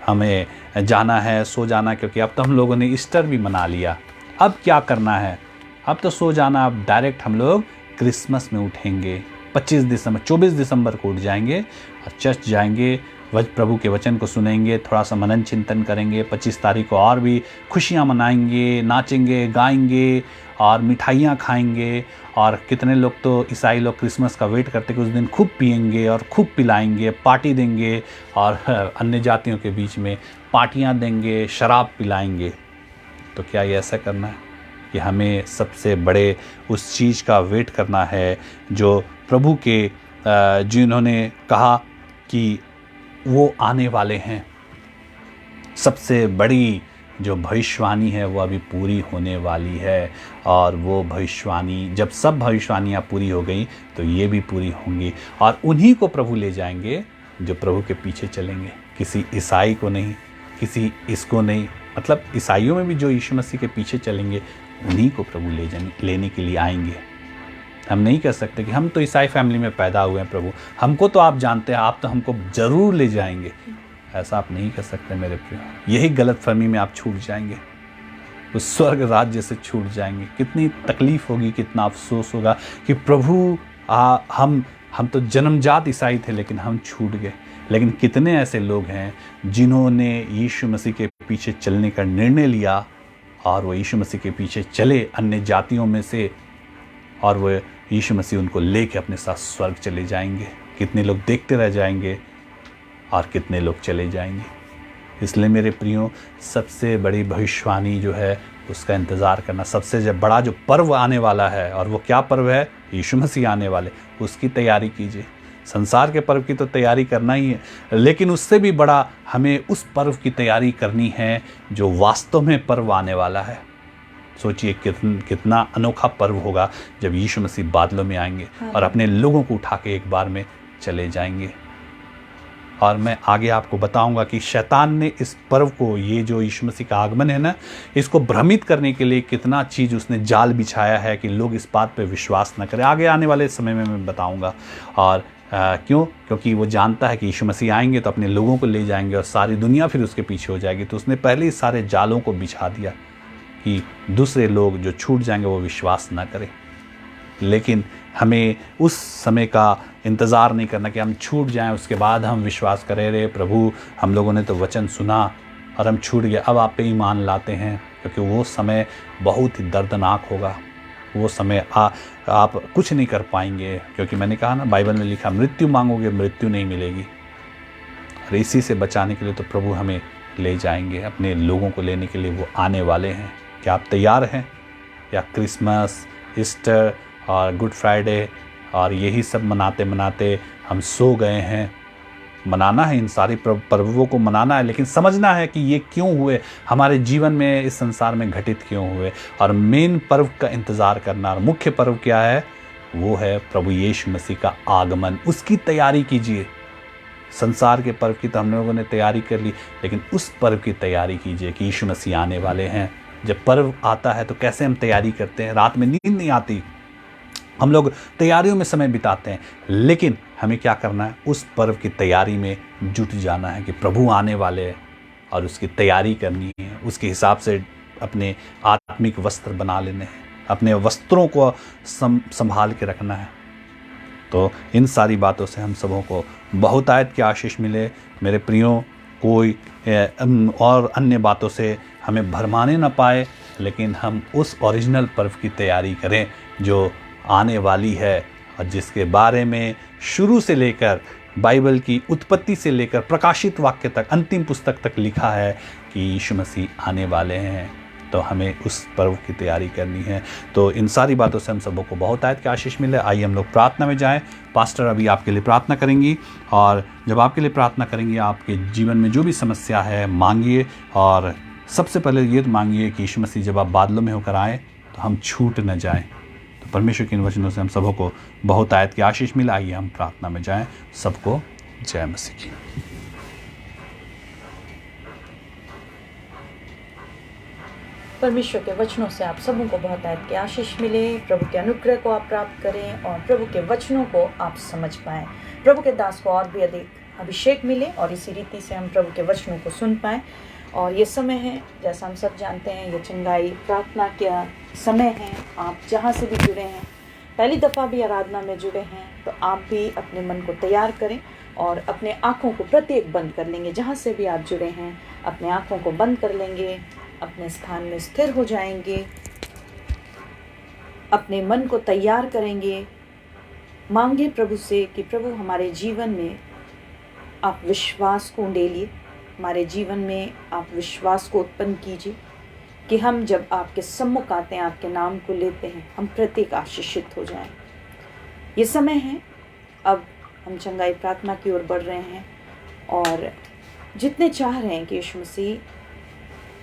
हमें जाना है, सो जाना, क्योंकि अब तो हम लोगों ने ईस्टर भी मना लिया। अब क्या करना है? अब तो सो जाना। अब डायरेक्ट हम लोग क्रिसमस में उठेंगे। 24 दिसंबर को उठ जाएंगे और चर्च जाएंगे, प्रभु के वचन को सुनेंगे, थोड़ा सा मनन चिंतन करेंगे। 25 तारीख को और भी खुशियाँ मनाएंगे, नाचेंगे, गाएंगे और मिठाइयाँ खाएंगे। और कितने लोग तो ईसाई लोग क्रिसमस का वेट करते कि उस दिन खूब पिएंगे और खूब पिलाएंगे, पार्टी देंगे। और अन्य जातियों के बीच में पार्टियाँ देंगे, शराब पिलाएंगे। तो क्या ये ऐसा करना है? कि हमें सबसे बड़े उस चीज़ का वेट करना है जो प्रभु के जिन्होंने कहा कि वो आने वाले हैं। सबसे बड़ी जो भविष्यवाणी है वो अभी पूरी होने वाली है। और वो भविष्यवाणी, जब सब भविष्यवाणियाँ पूरी हो गई तो ये भी पूरी होंगी। और उन्हीं को प्रभु ले जाएंगे जो प्रभु के पीछे चलेंगे। किसी ईसाई को नहीं, किसी इसको नहीं। मतलब ईसाइयों में भी जो यीशु मसीह के पीछे चलेंगे उन्हीं को प्रभु लेने के लिए आएंगे। हम नहीं कह सकते कि हम तो ईसाई फैमिली में पैदा हुए हैं, प्रभु हमको तो आप जानते हैं, आप तो हमको ज़रूर ले जाएंगे। ऐसा आप नहीं कर सकते मेरे प्रिय। यही गलतफहमी में आप छूट जाएंगे, उस स्वर्ग राज्य से छूट जाएंगे। कितनी तकलीफ़ होगी, कितना अफसोस होगा कि प्रभु हम तो जन्मजात ईसाई थे लेकिन हम छूट गए। लेकिन कितने ऐसे लोग हैं जिन्होंने यीशु मसीह के पीछे चलने का निर्णय लिया और वो यीशु मसीह के पीछे चले अन्य जातियों में से, और वो यीशु मसीह उनको लेके अपने साथ स्वर्ग चले जाएंगे। कितने लोग देखते रह जाएंगे और कितने लोग चले जाएंगे। इसलिए मेरे प्रियो, सबसे बड़ी भविष्यवाणी जो है उसका इंतज़ार करना। सबसे जब बड़ा जो पर्व आने वाला है, और वो क्या पर्व है? यीशु मसीह आने वाले, उसकी तैयारी कीजिए। संसार के पर्व की तो तैयारी करना ही है, लेकिन उससे भी बड़ा हमें उस पर्व की तैयारी करनी है जो वास्तव में पर्व आने वाला है। सोचिए कितना अनोखा पर्व होगा जब यीशु मसीह बादलों में आएंगे और अपने लोगों को उठा के एक बार में चले जाएंगे। और मैं आगे आपको बताऊंगा कि शैतान ने इस पर्व को, ये जो यीशु मसीह का आगमन है ना, इसको भ्रमित करने के लिए कितना चीज़ उसने जाल बिछाया है कि लोग इस बात पे विश्वास न करें। आगे आने वाले समय में मैं बताऊंगा। और क्यों? क्योंकि वो जानता है कि यीशु मसीह आएंगे तो अपने लोगों को ले जाएंगे और सारी दुनिया फिर उसके पीछे हो जाएगी। तो उसने पहले ही सारे जालों को बिछा दिया कि दूसरे लोग जो छूट जाएंगे वो विश्वास ना करें। लेकिन हमें उस समय का इंतज़ार नहीं करना कि हम छूट जाएं उसके बाद हम विश्वास करें। रे प्रभु, हम लोगों ने तो वचन सुना और हम छूट गए, अब आप पे ईमान लाते हैं। क्योंकि वो समय बहुत ही दर्दनाक होगा। वो समय आप कुछ नहीं कर पाएंगे। क्योंकि मैंने कहा ना, बाइबल में लिखा, मृत्यु मांगोगे मृत्यु नहीं मिलेगी। और इसी से बचाने के लिए तो प्रभु हमें ले जाएंगे, अपने लोगों को लेने के लिए वो आने वाले हैं। क्या आप तैयार हैं? या क्रिसमस, ईस्टर और गुड फ्राइडे और यही सब मनाते मनाते हम सो गए हैं? मनाना है, इन सारी पर्वों को मनाना है, लेकिन समझना है कि ये क्यों हुए, हमारे जीवन में, इस संसार में घटित क्यों हुए। और मेन पर्व का इंतज़ार करना। और मुख्य पर्व क्या है? वो है प्रभु यीशु मसीह का आगमन। उसकी तैयारी कीजिए। संसार के पर्व की तो हम लोगों ने तैयारी कर ली, लेकिन उस पर्व की तैयारी कीजिए कि यीशु मसीह आने वाले हैं। जब पर्व आता है तो कैसे हम तैयारी करते हैं? रात में नींद नहीं आती, हम लोग तैयारियों में समय बिताते हैं। लेकिन हमें क्या करना है? उस पर्व की तैयारी में जुट जाना है कि प्रभु आने वाले हैं और उसकी तैयारी करनी है, उसके हिसाब से अपने आत्मिक वस्त्र बना लेने हैं, अपने वस्त्रों को संभाल के रखना है। तो इन सारी बातों से हम सबों को बहुतायत की आशीष मिले। मेरे प्रियो, कोई और अन्य बातों से हमें भरमाने ना पाए, लेकिन हम उस ओरिजिनल पर्व की तैयारी करें जो आने वाली है और जिसके बारे में शुरू से लेकर बाइबल की उत्पत्ति से लेकर प्रकाशित वाक्य तक, अंतिम पुस्तक तक लिखा है कि यीशु मसीह आने वाले हैं। तो हमें उस पर्व की तैयारी करनी है। तो इन सारी बातों से हम सबों को बहुत आयत की आशीष मिले। आइए हम लोग प्रार्थना में जाएं। पास्टर अभी आपके लिए प्रार्थना करेंगी, और जब आपके लिए प्रार्थना करेंगी, आपके जीवन में जो भी समस्या है मांगिए, और सबसे पहले ये तो मांगिए कि यीशु मसीह जब आप बादलों में होकर आए तो हम छूट न जाएं। तो परमेश्वर के इन वचनों से हम सबों को बहुत आयत की आशीष मिले। आइए हम प्रार्थना में जाएं। सबको जय मसीह की। परमेश्वर के वचनों से आप सबों को बहुत आयत की आशीष मिले। प्रभु के अनुग्रह को आप प्राप्त करें और प्रभु के वचनों को आप समझ पाएं। प्रभु के दास को और भी अधिक अभिषेक मिले और इसी रीति से हम प्रभु के वचनों को सुन पाएं। और ये समय है, जैसा हम सब जानते हैं, ये चंगाई प्रार्थना का समय है। आप जहाँ से भी जुड़े हैं, पहली दफ़ा भी आराधना में जुड़े हैं, तो आप भी अपने मन को तैयार करें और अपने आँखों को प्रत्येक बंद कर लेंगे। जहाँ से भी आप जुड़े हैं, अपने आँखों को बंद कर लेंगे, अपने स्थान में स्थिर हो जाएंगे, अपने मन को तैयार करेंगे। मांगे प्रभु से कि प्रभु हमारे जीवन में आप विश्वास को उंडेलिए, हमारे जीवन में आप विश्वास को उत्पन्न कीजिए कि हम जब आपके सम्मुख आते हैं, आपके नाम को लेते हैं, हम प्रत्येक आशीषित हो जाएं। ये समय है, अब हम चंगाई प्रार्थना की ओर बढ़ रहे हैं और जितने चाह रहे हैं कि यीशु मसीह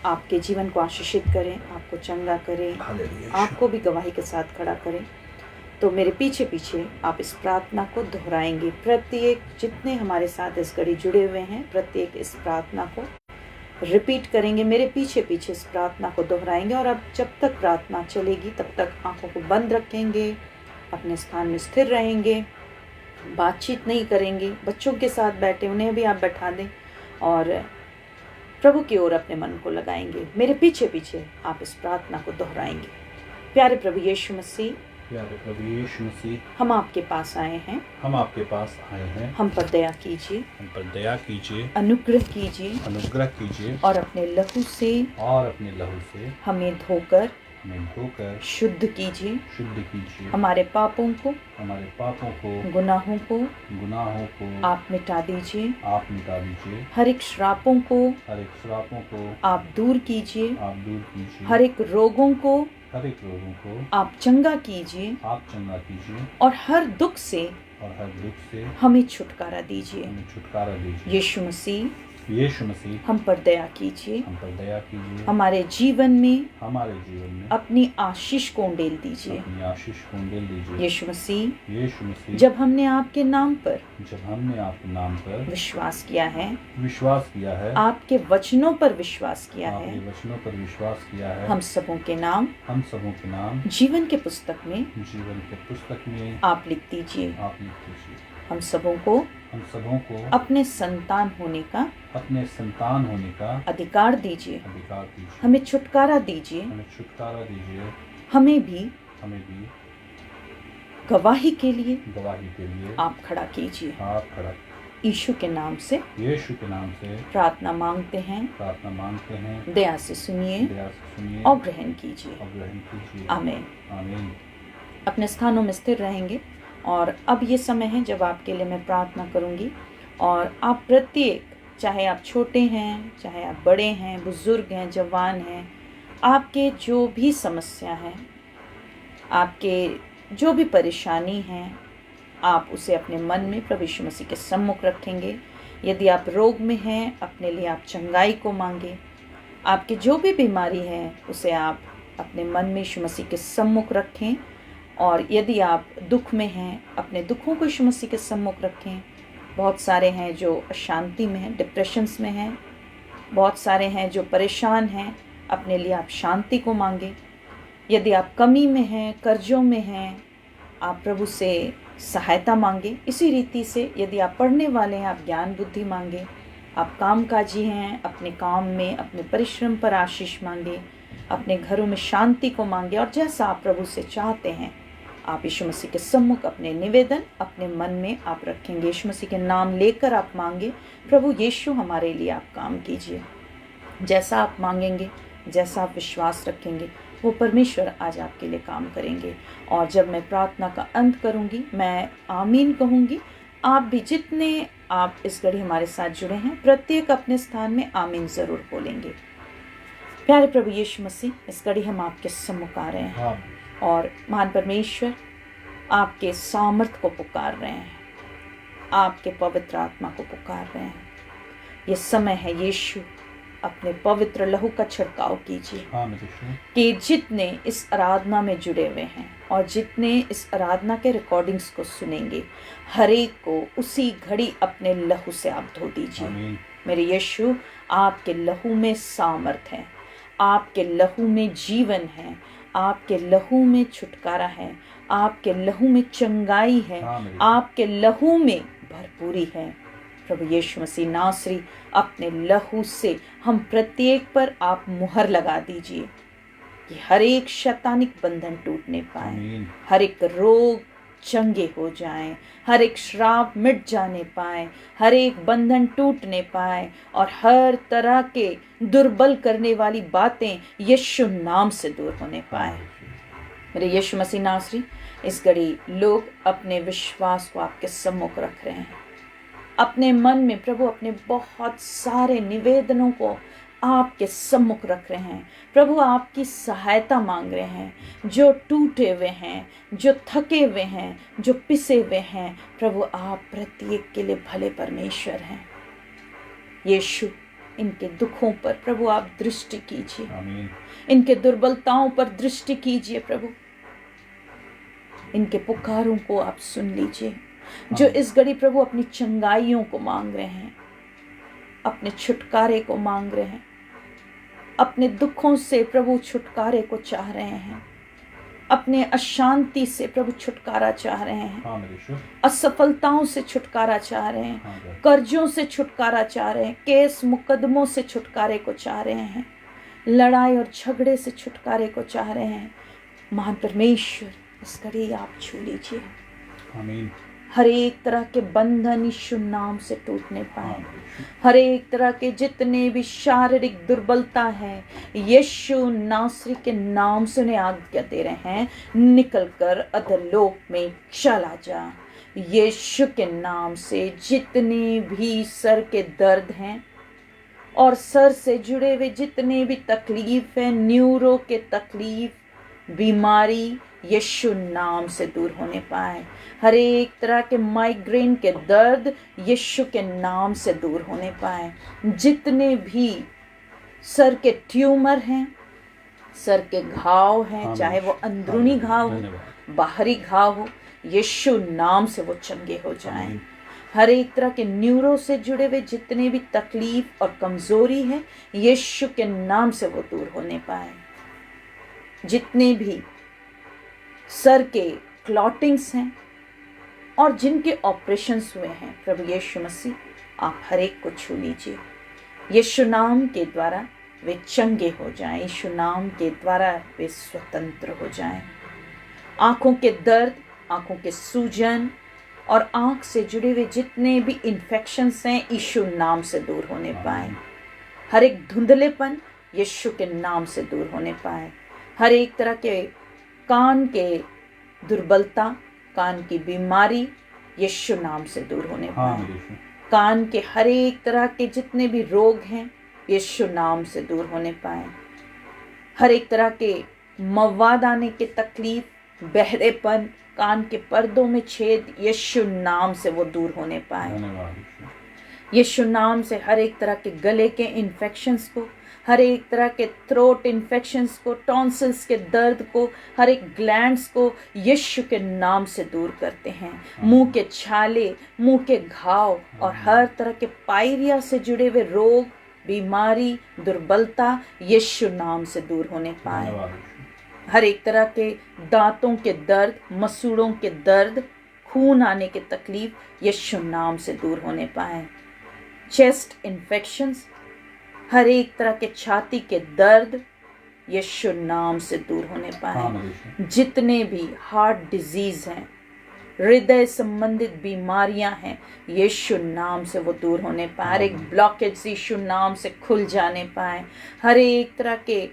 आपके जीवन को आशीषित करें, आपको चंगा करें, आपको भी गवाही के साथ खड़ा करें, तो मेरे पीछे पीछे आप इस प्रार्थना को दोहराएंगे। प्रत्येक जितने हमारे साथ इस घड़ी जुड़े हुए हैं, प्रत्येक इस प्रार्थना को रिपीट करेंगे, मेरे पीछे पीछे इस प्रार्थना को दोहराएंगे। और अब जब तक प्रार्थना चलेगी तब तक आंखों को बंद रखेंगे, अपने स्थान में स्थिर रहेंगे, बातचीत नहीं करेंगे। बच्चों के साथ बैठे उन्हें भी आप बैठा दें और प्रभु की ओर अपने मन को लगाएंगे। मेरे पीछे पीछे आप इस प्रार्थना को दोहराएंगे। प्यारे प्रभु यीशु मसीह, प्यारे प्रभु यीशु मसीह, हम आपके पास आए हैं, हम आपके पास आए हैं। हम पर दया कीजिए, हम पर दया कीजिए, अनुग्रह कीजिए, अनुग्रह कीजिए, और अपने लहू से हमें धोकर शुद्ध कीजिए, शुद्ध कीजिए। हमारे पापों को, गुनाहों को आप मिटा दीजिए, हर एक श्रापों को आप दूर कीजिए, हर एक रोगों को आप चंगा कीजिए, और हर दुख से हमें छुटकारा दीजिए। यीशु मसीह, हम पर दया कीजिए, हमारे जीवन में अपनी आशीष को उंडेल दीजिए। यीशु मसीह, जब हमने आपके नाम पर विश्वास किया है, आपके वचनों पर विश्वास किया है, हम सबों के नाम जीवन के पुस्तक में आप लिख दीजिए। हम सबों को अपने संतान होने का अधिकार दीजिए। हमें छुटकारा दीजिए, हमें भी गवाही के लिए आप खड़ा कीजिए। यीशु के नाम से प्रार्थना मांगते हैं, दया से सुनिए और ग्रहण कीजिए। आमीन। अपने स्थानों में स्थिर रहेंगे और अब ये समय है जब आपके लिए मैं प्रार्थना करूंगी, और आप प्रत्येक, चाहे आप छोटे हैं, चाहे आप बड़े हैं, बुजुर्ग हैं, जवान हैं, आपके जो भी समस्या है, आपके जो भी परेशानी है, आप उसे अपने मन में प्रभु यीशु मसीह के सम्मुख रखेंगे। यदि आप रोग में हैं, अपने लिए आप चंगाई को मांगे। आपकी जो भी बीमारी है उसे आप अपने मन में यीशु मसीह के सम्मुख रखें। और यदि आप दुख में हैं, अपने दुखों को यीशु मसीह के सम्मुख रखें। बहुत सारे हैं जो अशांति में हैं, डिप्रेशंस में हैं, बहुत सारे हैं जो परेशान हैं, अपने लिए आप शांति को मांगे। यदि आप कमी में हैं, कर्जों में हैं, आप प्रभु से सहायता मांगे। इसी रीति से यदि आप पढ़ने वाले हैं, आप ज्ञान बुद्धि मांगे। आप कामकाजी हैं, अपने काम में अपने परिश्रम पर आशीष मांगे, अपने घरों में शांति को मांगे और जैसा आप प्रभु से चाहते हैं आप यीशु मसीह के सम्मुख अपने निवेदन अपने मन में आप रखेंगे। यीशु मसीह के नाम लेकर आप मांगे, प्रभु यीशु हमारे लिए आप काम कीजिए। जैसा आप मांगेंगे, जैसा आप विश्वास रखेंगे, वो परमेश्वर आज आपके लिए काम करेंगे। और जब मैं प्रार्थना का अंत करूंगी, मैं आमीन कहूंगी, आप भी जितने आप इस घड़ी हमारे साथ जुड़े हैं प्रत्येक अपने स्थान में आमीन ज़रूर बोलेंगे। प्यारे प्रभु यीशु मसीह, इस घड़ी हम आपके सम्मुख आ रहे हैं और महान परमेश्वर आपके सामर्थ को पुकार रहे हैं, आपके पवित्र आत्मा को पुकार रहे हैं। ये समय है यीशु, अपने पवित्र लहू का छिड़काव कीजिए कि जितने इस आराधना में जुड़े हुए हैं और जितने इस आराधना के रिकॉर्डिंग्स को सुनेंगे, हर एक को उसी घड़ी अपने लहू से आप धो दीजिए। मेरे यीशु, आपके लहू में सामर्थ है, आपके लहू में जीवन है, आपके लहू में छुटकारा है, आपके लहू में चंगाई है, आपके लहू में भरपूरी है। प्रभु यीशु मसीह नासरी, अपने लहू से हम प्रत्येक पर आप मुहर लगा दीजिए कि हर एक शैतानिक बंधन टूटने पाए, हर एक रोग चंगे हो जाएं, हर एक श्राप मिट जाने पाए, हर एक बंधन टूटने पाए और हर तरह के दुर्बल करने वाली बातें यीशु नाम से दूर होने पाए। मेरे यीशु मसीह नासरी, इस घड़ी लोग अपने विश्वास को आपके सम्मुख रख रहे हैं, अपने मन में प्रभु अपने बहुत सारे निवेदनों को आपके सम्मुख रख रहे हैं। प्रभु आपकी सहायता मांग रहे हैं, जो टूटे हुए हैं, जो थके हुए हैं, जो पिसे हुए हैं। प्रभु आप प्रत्येक के लिए भले परमेश्वर हैं। यीशु, इनके दुखों पर प्रभु आप दृष्टि कीजिए, इनके दुर्बलताओं पर दृष्टि कीजिए। प्रभु इनके पुकारों को आप सुन लीजिए, जो इस घड़ी प्रभु अपनी चंगाइयों को मांग रहे हैं, अपने छुटकारे को मांग रहे हैं, अपने दुखों से प्रभु छुटकारे को चाह रहे हैं, अपने अशांति से प्रभु छुटकारा चाह रहे हैं, असफलताओं से छुटकारा चाह रहे हैं, कर्जों से छुटकारा चाह रहे हैं, केस मुकदमों से छुटकारे को चाह रहे हैं, लड़ाई और झगड़े से छुटकारे को चाह रहे हैं। महान परमेश्वर, इस घड़ी आप छू लीजिए, आमीन। हर एक तरह के बंधन यीशु नाम से टूटने पाए, हर एक तरह के जितने भी शारीरिक दुर्बलता है यीशु नासरी के नाम से उन्हें आज्ञा दे रहे हैं, निकल कर अधोलोक में चला जा। यीशु के नाम से जितने भी सर के दर्द हैं और सर से जुड़े हुए जितने भी तकलीफ है, न्यूरो के तकलीफ, बीमारी यीशु नाम से दूर होने पाए। हर एक तरह के माइग्रेन के दर्द यीशु के नाम से दूर होने पाए। जितने भी सर के ट्यूमर हैं, सर के घाव हैं, चाहे वो अंदरूनी घाव हो, बाहरी घाव हो, यीशु नाम से वो चंगे हो जाएं। हर एक तरह के न्यूरो से जुड़े हुए जितने भी तकलीफ और कमजोरी है यीशु के नाम से वो दूर होने पाए। जितने भी सर के क्लॉटिंग्स हैं और जिनके ऑपरेशंस हुए हैं, प्रभु यीशु मसीह आप हर एक को छू लीजिए। यीशु नाम के द्वारा वे चंगे हो जाएं, यीशु नाम के द्वारा वे स्वतंत्र हो जाएं। आँखों के दर्द, आँखों के सूजन और आँख से जुड़े हुए जितने भी इन्फेक्शंस हैं यीशु नाम से दूर होने पाए। हर एक धुंधलेपन यीशु के नाम से दूर होने पाए। हर एक तरह के कान के दुर्बलता, कान की बीमारी यीशु नाम से दूर होने पाए। कान के हर एक तरह के जितने भी रोग हैं यीशु नाम से दूर होने पाए। हर एक तरह के मवाद आने के तकलीफ, बहरेपन, कान के पर्दों में छेद यीशु नाम से वो दूर होने पाए। यीशु नाम से हर एक तरह के गले के इन्फेक्शंस को, हर एक तरह के थ्रोट इन्फेक्शंस को, टॉन्सिल्स के दर्द को, हर एक ग्लैंड्स को यीशु के नाम से दूर करते हैं। मुंह के छाले, मुंह के घाव और हर तरह के पायरिया से जुड़े हुए रोग, बीमारी, दुर्बलता यीशु नाम से दूर होने पाए। हर एक तरह के दांतों के दर्द, मसूड़ों के दर्द, खून आने की तकलीफ यीशु नाम से दूर होने पाए। चेस्ट इन्फेक्शंस, हर एक तरह के छाती के दर्द यीशु नाम से दूर होने पाए। जितने भी हार्ट डिजीज हैं, हृदय संबंधित बीमारियां हैं, यीशु नाम से वो दूर होने पाए। हर एक ब्लॉकेज यीशु नाम से खुल जाने पाए। हर एक तरह के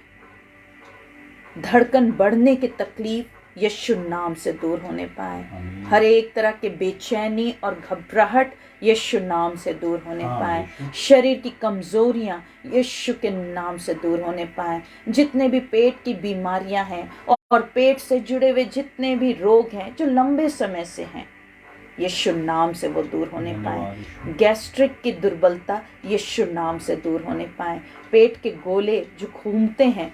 धड़कन बढ़ने की तकलीफ यीशु नाम से दूर होने पाए। हर एक तरह के बेचैनी और घबराहट यीशु नाम से दूर होने पाए। शरीर की कमजोरियां यीशु के नाम से दूर होने पाए। जितने भी पेट की बीमारियां हैं और पेट से जुड़े हुए जितने भी रोग हैं जो लंबे समय से हैं, यीशु नाम से वो दूर होने पाए। गैस्ट्रिक की दुर्बलता यीशु नाम से दूर होने पाए। पेट के गोले जो घूमते हैं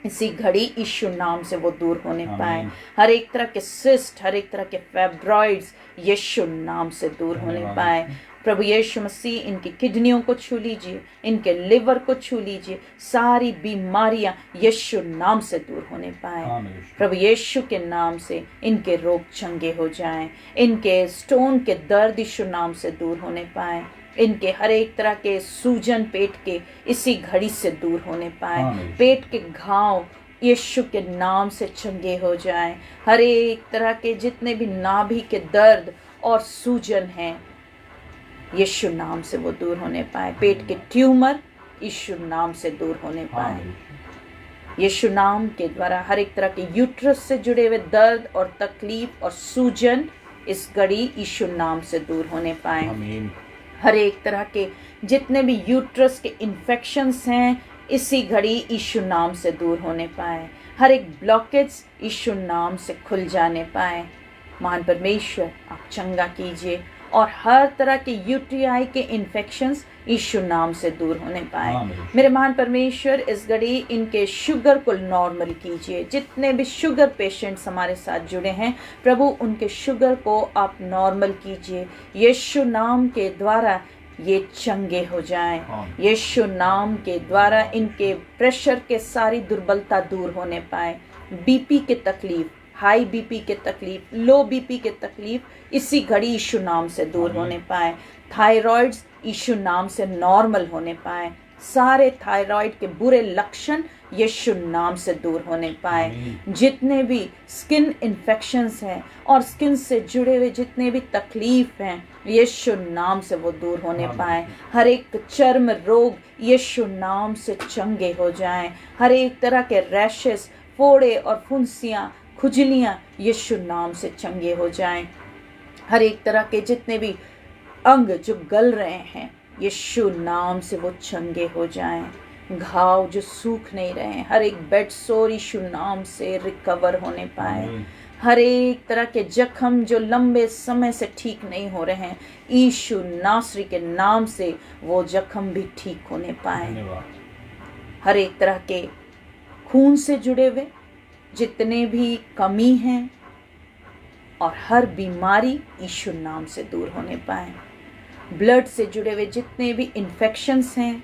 इसी घड़ी यीशु नाम से वो दूर होने पाए। हर एक तरह के सिस्ट, हर एक तरह के फैब्रॉइड्स यीशु नाम से दूर होने पाए। प्रभु यीशु मसीह इनकी किडनियों को छू लीजिए, इनके लिवर को छू लीजिए। सारी बीमारियां यीशु नाम से दूर होने पाए। प्रभु यीशु के नाम से इनके रोग चंगे हो जाएं। इनके स्टोन के दर्द यीशु नाम से दूर होने पाए। इनके हर एक तरह के सूजन पेट के इसी घड़ी से दूर होने पाए। पेट के घाव यीशु के नाम से चंगे हो जाएं। हर एक तरह के जितने भी नाभि के दर्द और सूजन हैं यीशु नाम से वो दूर होने पाए। पेट के ट्यूमर यीशु नाम से दूर होने पाए। यीशु नाम के द्वारा हर एक तरह के यूट्रस से जुड़े हुए दर्द और तकलीफ और सूजन इस घड़ी यीशु नाम से दूर होने पाए। हर एक तरह के जितने भी यूट्रस के इन्फेक्शंस हैं इसी घड़ी यीशु नाम से दूर होने पाए। हर एक ब्लॉकेज यीशु नाम से खुल जाने पाए। महान परमेश्वर आप चंगा कीजिए और हर तरह के यूटीआई के इन्फेक्शंस यीशु नाम से दूर होने पाए। मेरे महान परमेश्वर इस घड़ी इनके शुगर को नॉर्मल कीजिए। जितने भी शुगर पेशेंट्स हमारे साथ जुड़े हैं प्रभु उनके शुगर को आप नॉर्मल कीजिए। यीशु नाम के द्वारा ये चंगे हो जाएं। यीशु नाम के द्वारा इनके प्रेशर के सारी दुर्बलता दूर होने पाए। बीपी के तकलीफ, हाई बीपी के तकलीफ, लो बीपी के तकलीफ इसी घड़ी यीशु नाम से दूर होने पाए। थायराइड्स यीशु नाम से नॉर्मल होने पाए। सारे थायराइड के बुरे लक्षण यीशु नाम से दूर होने पाए। जितने भी स्किन इन्फेक्शंस हैं और स्किन से जुड़े हुए जितने भी तकलीफ हैं यीशु नाम से वो दूर होने पाए। हर एक चर्म रोग यीशु नाम से चंगे हो जाएं। हर एक तरह के रैशेस, फोड़े और फुंसियां, खुजलियां यीशु नाम से चंगे हो जाएं। हर एक तरह के जितने भी अंग जो गल रहे हैं यीशु नाम से वो चंगे हो जाएं। घाव जो सूख नहीं रहे हैं, हर एक बेड सोर यीशु नाम से रिकवर होने पाए। हर एक तरह के जख्म जो लंबे समय से ठीक नहीं हो रहे हैं यीशु नासरी के नाम से वो जख्म भी ठीक होने पाए। हर एक तरह के खून से जुड़े हुए जितने भी कमी हैं और हर बीमारी यीशु नाम से दूर होने पाए। ब्लड से जुड़े हुए जितने भी इन्फेक्शंस हैं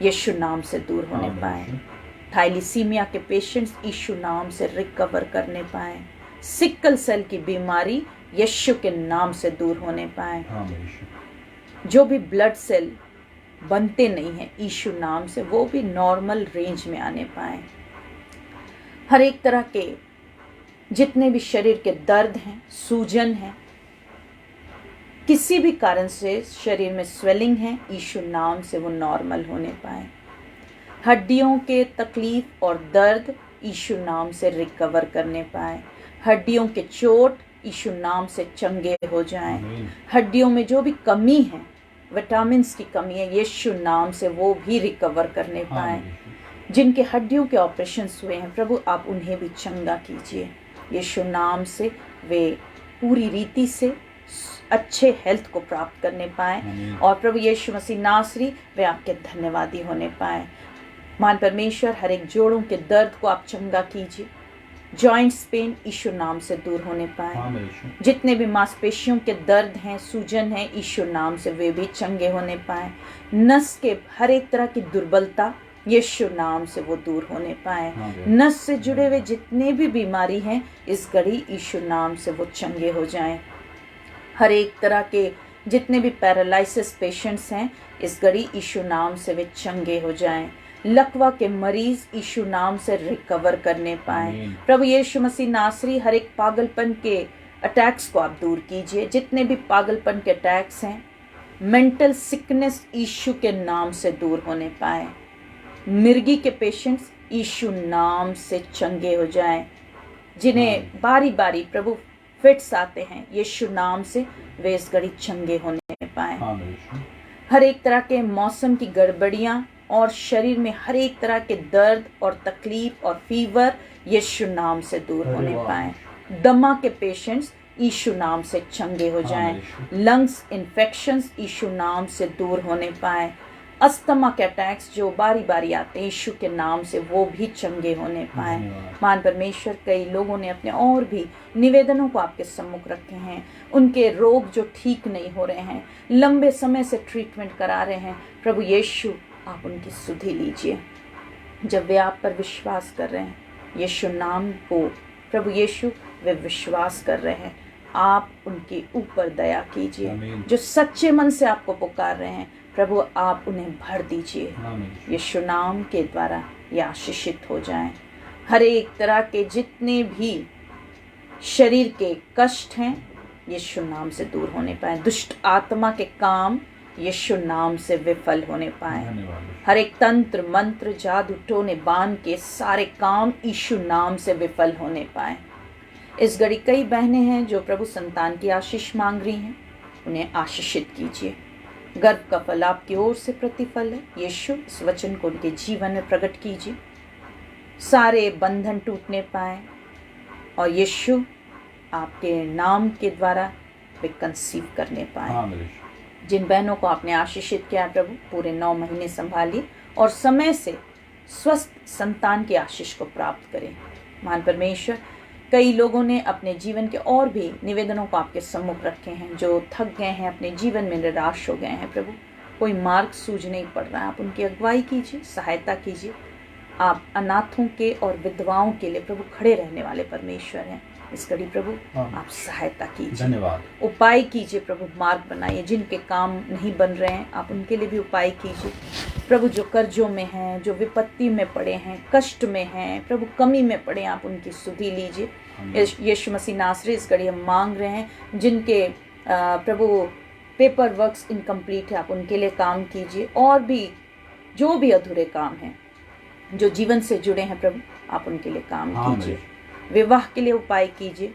यीशु नाम से दूर होने पाए। थाइलिसीमिया के पेशेंट्स यीशु नाम से रिकवर करने पाए। सिकल सेल की बीमारी यीशु के नाम से दूर होने पाए। जो भी ब्लड सेल बनते नहीं हैं यीशु नाम से वो भी नॉर्मल रेंज में आने पाए। हर एक तरह के जितने भी शरीर के दर्द हैं, सूजन है, किसी भी कारण से शरीर में स्वेलिंग है यीशु नाम से वो नॉर्मल होने पाए। हड्डियों के तकलीफ और दर्द यीशु नाम से रिकवर करने पाए। हड्डियों के चोट यीशु नाम से चंगे हो जाएं। हड्डियों में जो भी कमी है, विटामिन्स की कमी है यीशु नाम से वो भी रिकवर करने पाए। जिनके हड्डियों के ऑपरेशंस हुए हैं प्रभु आप उन्हें भी चंगा कीजिए। यीशु नाम से वे पूरी रीति से अच्छे हेल्थ को प्राप्त करने पाए और प्रभु यीशु मसीह नासरी वे आपके धन्यवादी होने पाए। महान परमेश्वर हर एक जोड़ों के दर्द को आप चंगा कीजिए। जॉइंट्स पेन यीशु नाम से दूर होने पाए। जितने भी मांसपेशियों के दर्द हैं, सूजन है यीशु नाम से वे भी चंगे होने पाए। नस के हर एक तरह की दुर्बलता यीशु नाम से वो दूर होने पाए। नस से जुड़े हुए जितने भी बीमारी हैं इस घड़ी यीशु नाम से वो चंगे हो जाएं। हर एक तरह के जितने भी पैरालिसिस पेशेंट्स हैं इस घड़ी यीशु नाम से वे चंगे हो जाएं। लकवा के मरीज यीशु नाम से रिकवर करने पाएं। प्रभु यीशु मसीह नासरी हर एक पागलपन के अटैक्स को आप दूर कीजिए। जितने भी पागलपन के अटैक्स हैं, मेंटल सिकनेस यीशु के नाम से दूर होने पाए। मिर्गी के पेशेंट्स यीशु नाम से चंगे हो जाएं। जिन्हें बारी बारी प्रभु फिट्स आते हैं, यीशु नाम से वे इस घड़ी चंगे होने पाए। हर एक तरह के मौसम की गड़बड़ियां और शरीर में हर एक तरह के दर्द और तकलीफ और फीवर यीशु नाम से दूर होने पाए। दमा के पेशेंट्स यीशु नाम से चंगे हो जाएं। लंग्स इन्फेक्शंस यीशु नाम से दूर होने पाए। अस्थमा के अटैक्स जो बारी बारी आते हैं यीशु के नाम से, वो भी चंगे होने पाए। मान परमेश्वर, कई लोगों ने अपने और भी निवेदनों को आपके सम्मुख रखे हैं। उनके रोग जो ठीक नहीं हो रहे हैं, लंबे समय से ट्रीटमेंट करा रहे हैं, प्रभु यीशु आप उनकी सुधि लीजिए। जब वे आप पर विश्वास कर रहे हैं, यीशु नाम को प्रभु यीशु वे विश्वास कर रहे हैं, आप उनके ऊपर दया कीजिए। जो सच्चे मन से आपको पुकार रहे हैं, प्रभु आप उन्हें भर दीजिए। यीशु नाम के द्वारा ये आशीषित हो जाएं। हर एक तरह के जितने भी शरीर के कष्ट हैं यीशु नाम से दूर होने पाए। दुष्ट आत्मा के काम यीशु नाम से विफल होने पाए। हर एक तंत्र मंत्र जादू टोने बान के सारे काम यीशु नाम से विफल होने पाए। इस घड़ी कई बहनें हैं जो प्रभु संतान की आशीष मांग रही हैं, उन्हें आशीषित कीजिए। गर्भ का फल आपकी ओर से प्रतिफल है। यीशु इस वचन को उनके जीवन में प्रकट कीजिए। सारे बंधन टूटने पाए और यीशु आपके नाम के द्वारा वे कंसीव करने पाए। जिन बहनों को आपने आशीषित किया प्रभु, पूरे 9 महीने संभालिए और समय से स्वस्थ संतान की आशीष को प्राप्त करें। महान परमेश्वर, कई लोगों ने अपने जीवन के और भी निवेदनों को आपके सम्मुख रखे हैं, जो थक गए हैं, अपने जीवन में निराश हो गए हैं। प्रभु, कोई मार्ग सूझ नहीं पड़ रहा है, आप उनकी अगुवाई कीजिए, सहायता कीजिए। आप अनाथों के और विधवाओं के लिए प्रभु खड़े रहने वाले परमेश्वर हैं। इस घड़ी प्रभु आप सहायता कीजिए, धन्यवाद, उपाय कीजिए प्रभु, मार्ग बनाइए। जिनके काम नहीं बन रहे हैं आप उनके लिए भी उपाय कीजिए प्रभु। जो कर्जों में हैं, जो विपत्ति में पड़े हैं, कष्ट में हैं, प्रभु कमी में पड़े, आप उनकी सुधि लीजिए। यीशु मसीह नासरी, इस घड़ी हम मांग रहे हैं जिनके प्रभु पेपर वर्क्स इनकम्प्लीट है, आप उनके लिए काम कीजिए। और भी जो भी अधूरे काम हैं, जो जीवन से जुड़े हैं प्रभु, आप उनके लिए काम कीजिए। विवाह के लिए उपाय कीजिए।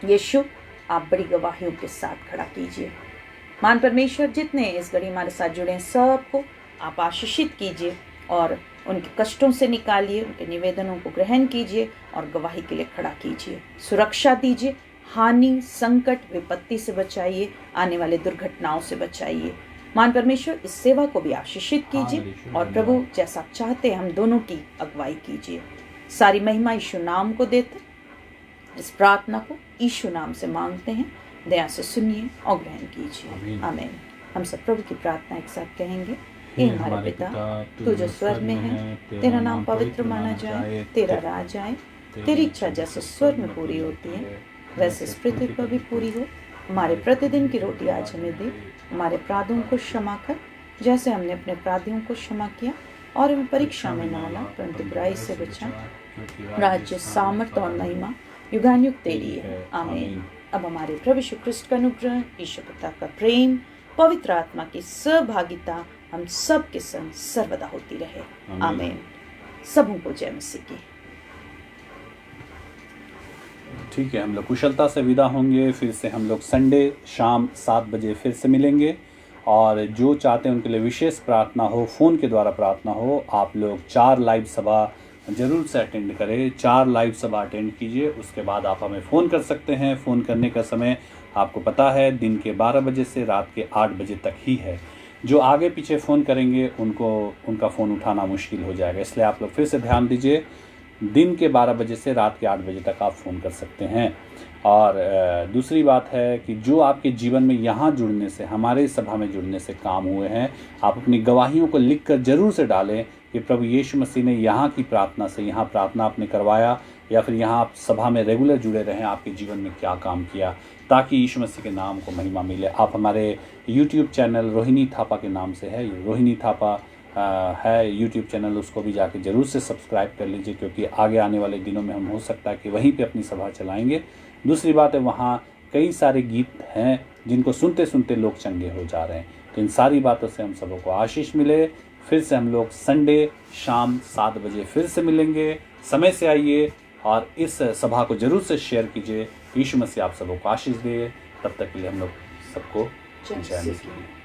यीशु आप बड़ी गवाहियों के साथ खड़ा कीजिए। मान परमेश्वर, जितने इस घड़ी हमारे साथ जुड़े हैं सबको आप आशीषित कीजिए और उनके कष्टों से निकालिए, उनके निवेदनों को ग्रहण कीजिए और गवाही के लिए खड़ा कीजिए। सुरक्षा दीजिए, हानि संकट विपत्ति से बचाइए, आने वाले दुर्घटनाओं से बचाइए। मान परमेश्वर, इस सेवा को भी आशीषित कीजिए और प्रभु जैसा आप चाहते हैं हम दोनों की अगुवाई कीजिए। सारी महिमा यीशु नाम को देते, इस प्रार्थना को यीशु नाम से मांगते हैं। दया से सुनिए और ग्रहण कीजिए, आमीन। हम सब प्रभु की प्रार्थना एक साथ कहेंगे। हे हमारे पिता, तू जो स्वर्ग में है, तेरा नाम पवित्र माना जाए, तेरा राज आए, तेरी इच्छा जैसे स्वर्ग में पूरी होती है वैसे इस पृथ्वी पर भी पूरी हो। हमारे प्रतिदिन की रोटी आज हमें दे, हमारे अपराधों को क्षमा कर जैसे हमने अपने अपराधियों को क्षमा किया, और हमें परीक्षा में न ला परंतु बुराई से बचा। राज्य, सामर्थ और महिमा युगानुयुग तेरी है, आमीन। अब हमारे प्रभु यीशु ख्रिस्ट का अनुग्रह, ईश्वर पिता का प्रेम, पवित्र आत्मा की सहभागिता हम सब के संग सर्वदा होती रहे, आमीन। सबों को जय मसीह की। ठीक है, हम लोग कुशलता से विदा होंगे। फिर से हम लोग संडे शाम 7 बजे फिर से मिलेंगे। और जो चाहते हैं उनके लिए विशेष प्रार्थना हो, फ़ोन के द्वारा प्रार्थना हो, आप लोग 4 लाइव सभा ज़रूर से अटेंड करें। 4 लाइव सभा अटेंड कीजिए, उसके बाद आप हमें फ़ोन कर सकते हैं। फ़ोन करने का समय आपको पता है, दिन के 12 बजे से रात के 8 बजे तक ही है। जो आगे पीछे फ़ोन करेंगे उनका फ़ोन उठाना मुश्किल हो जाएगा, इसलिए आप लोग फिर से ध्यान दीजिए। दिन के 12 बजे से रात के 8 बजे तक आप फ़ोन कर सकते हैं। और दूसरी बात है कि जो आपके जीवन में यहाँ जुड़ने से, हमारे सभा में जुड़ने से काम हुए हैं, आप अपनी गवाहियों को लिखकर ज़रूर से डालें, कि प्रभु यीशु मसीह ने यहाँ की प्रार्थना से, यहाँ प्रार्थना आपने करवाया या फिर यहाँ आप सभा में रेगुलर जुड़े रहें, आपके जीवन में क्या काम किया, ताकि यीशु मसीह के नाम को महिमा मिले। आप हमारे यूट्यूब चैनल रोहिणी थापा के नाम से है, रोहिणी थापा है यूट्यूब चैनल, उसको भी जाके ज़रूर से सब्सक्राइब कर लीजिए, क्योंकि आगे आने वाले दिनों में हम हो सकता है कि वहीं पे अपनी सभा चलाएंगे। दूसरी बात है, वहाँ कई सारे गीत हैं जिनको सुनते सुनते लोग चंगे हो जा रहे हैं। तो इन सारी बातों से हम सबों को आशीष मिले। फिर से हम लोग संडे शाम 7 बजे फिर से मिलेंगे। समय से आइए और इस सभा को जरूर से शेयर कीजिए। यीशु मसीह आप सबों को आशीष दे। तब तक के लिए हम लोग सबको जय मसीह।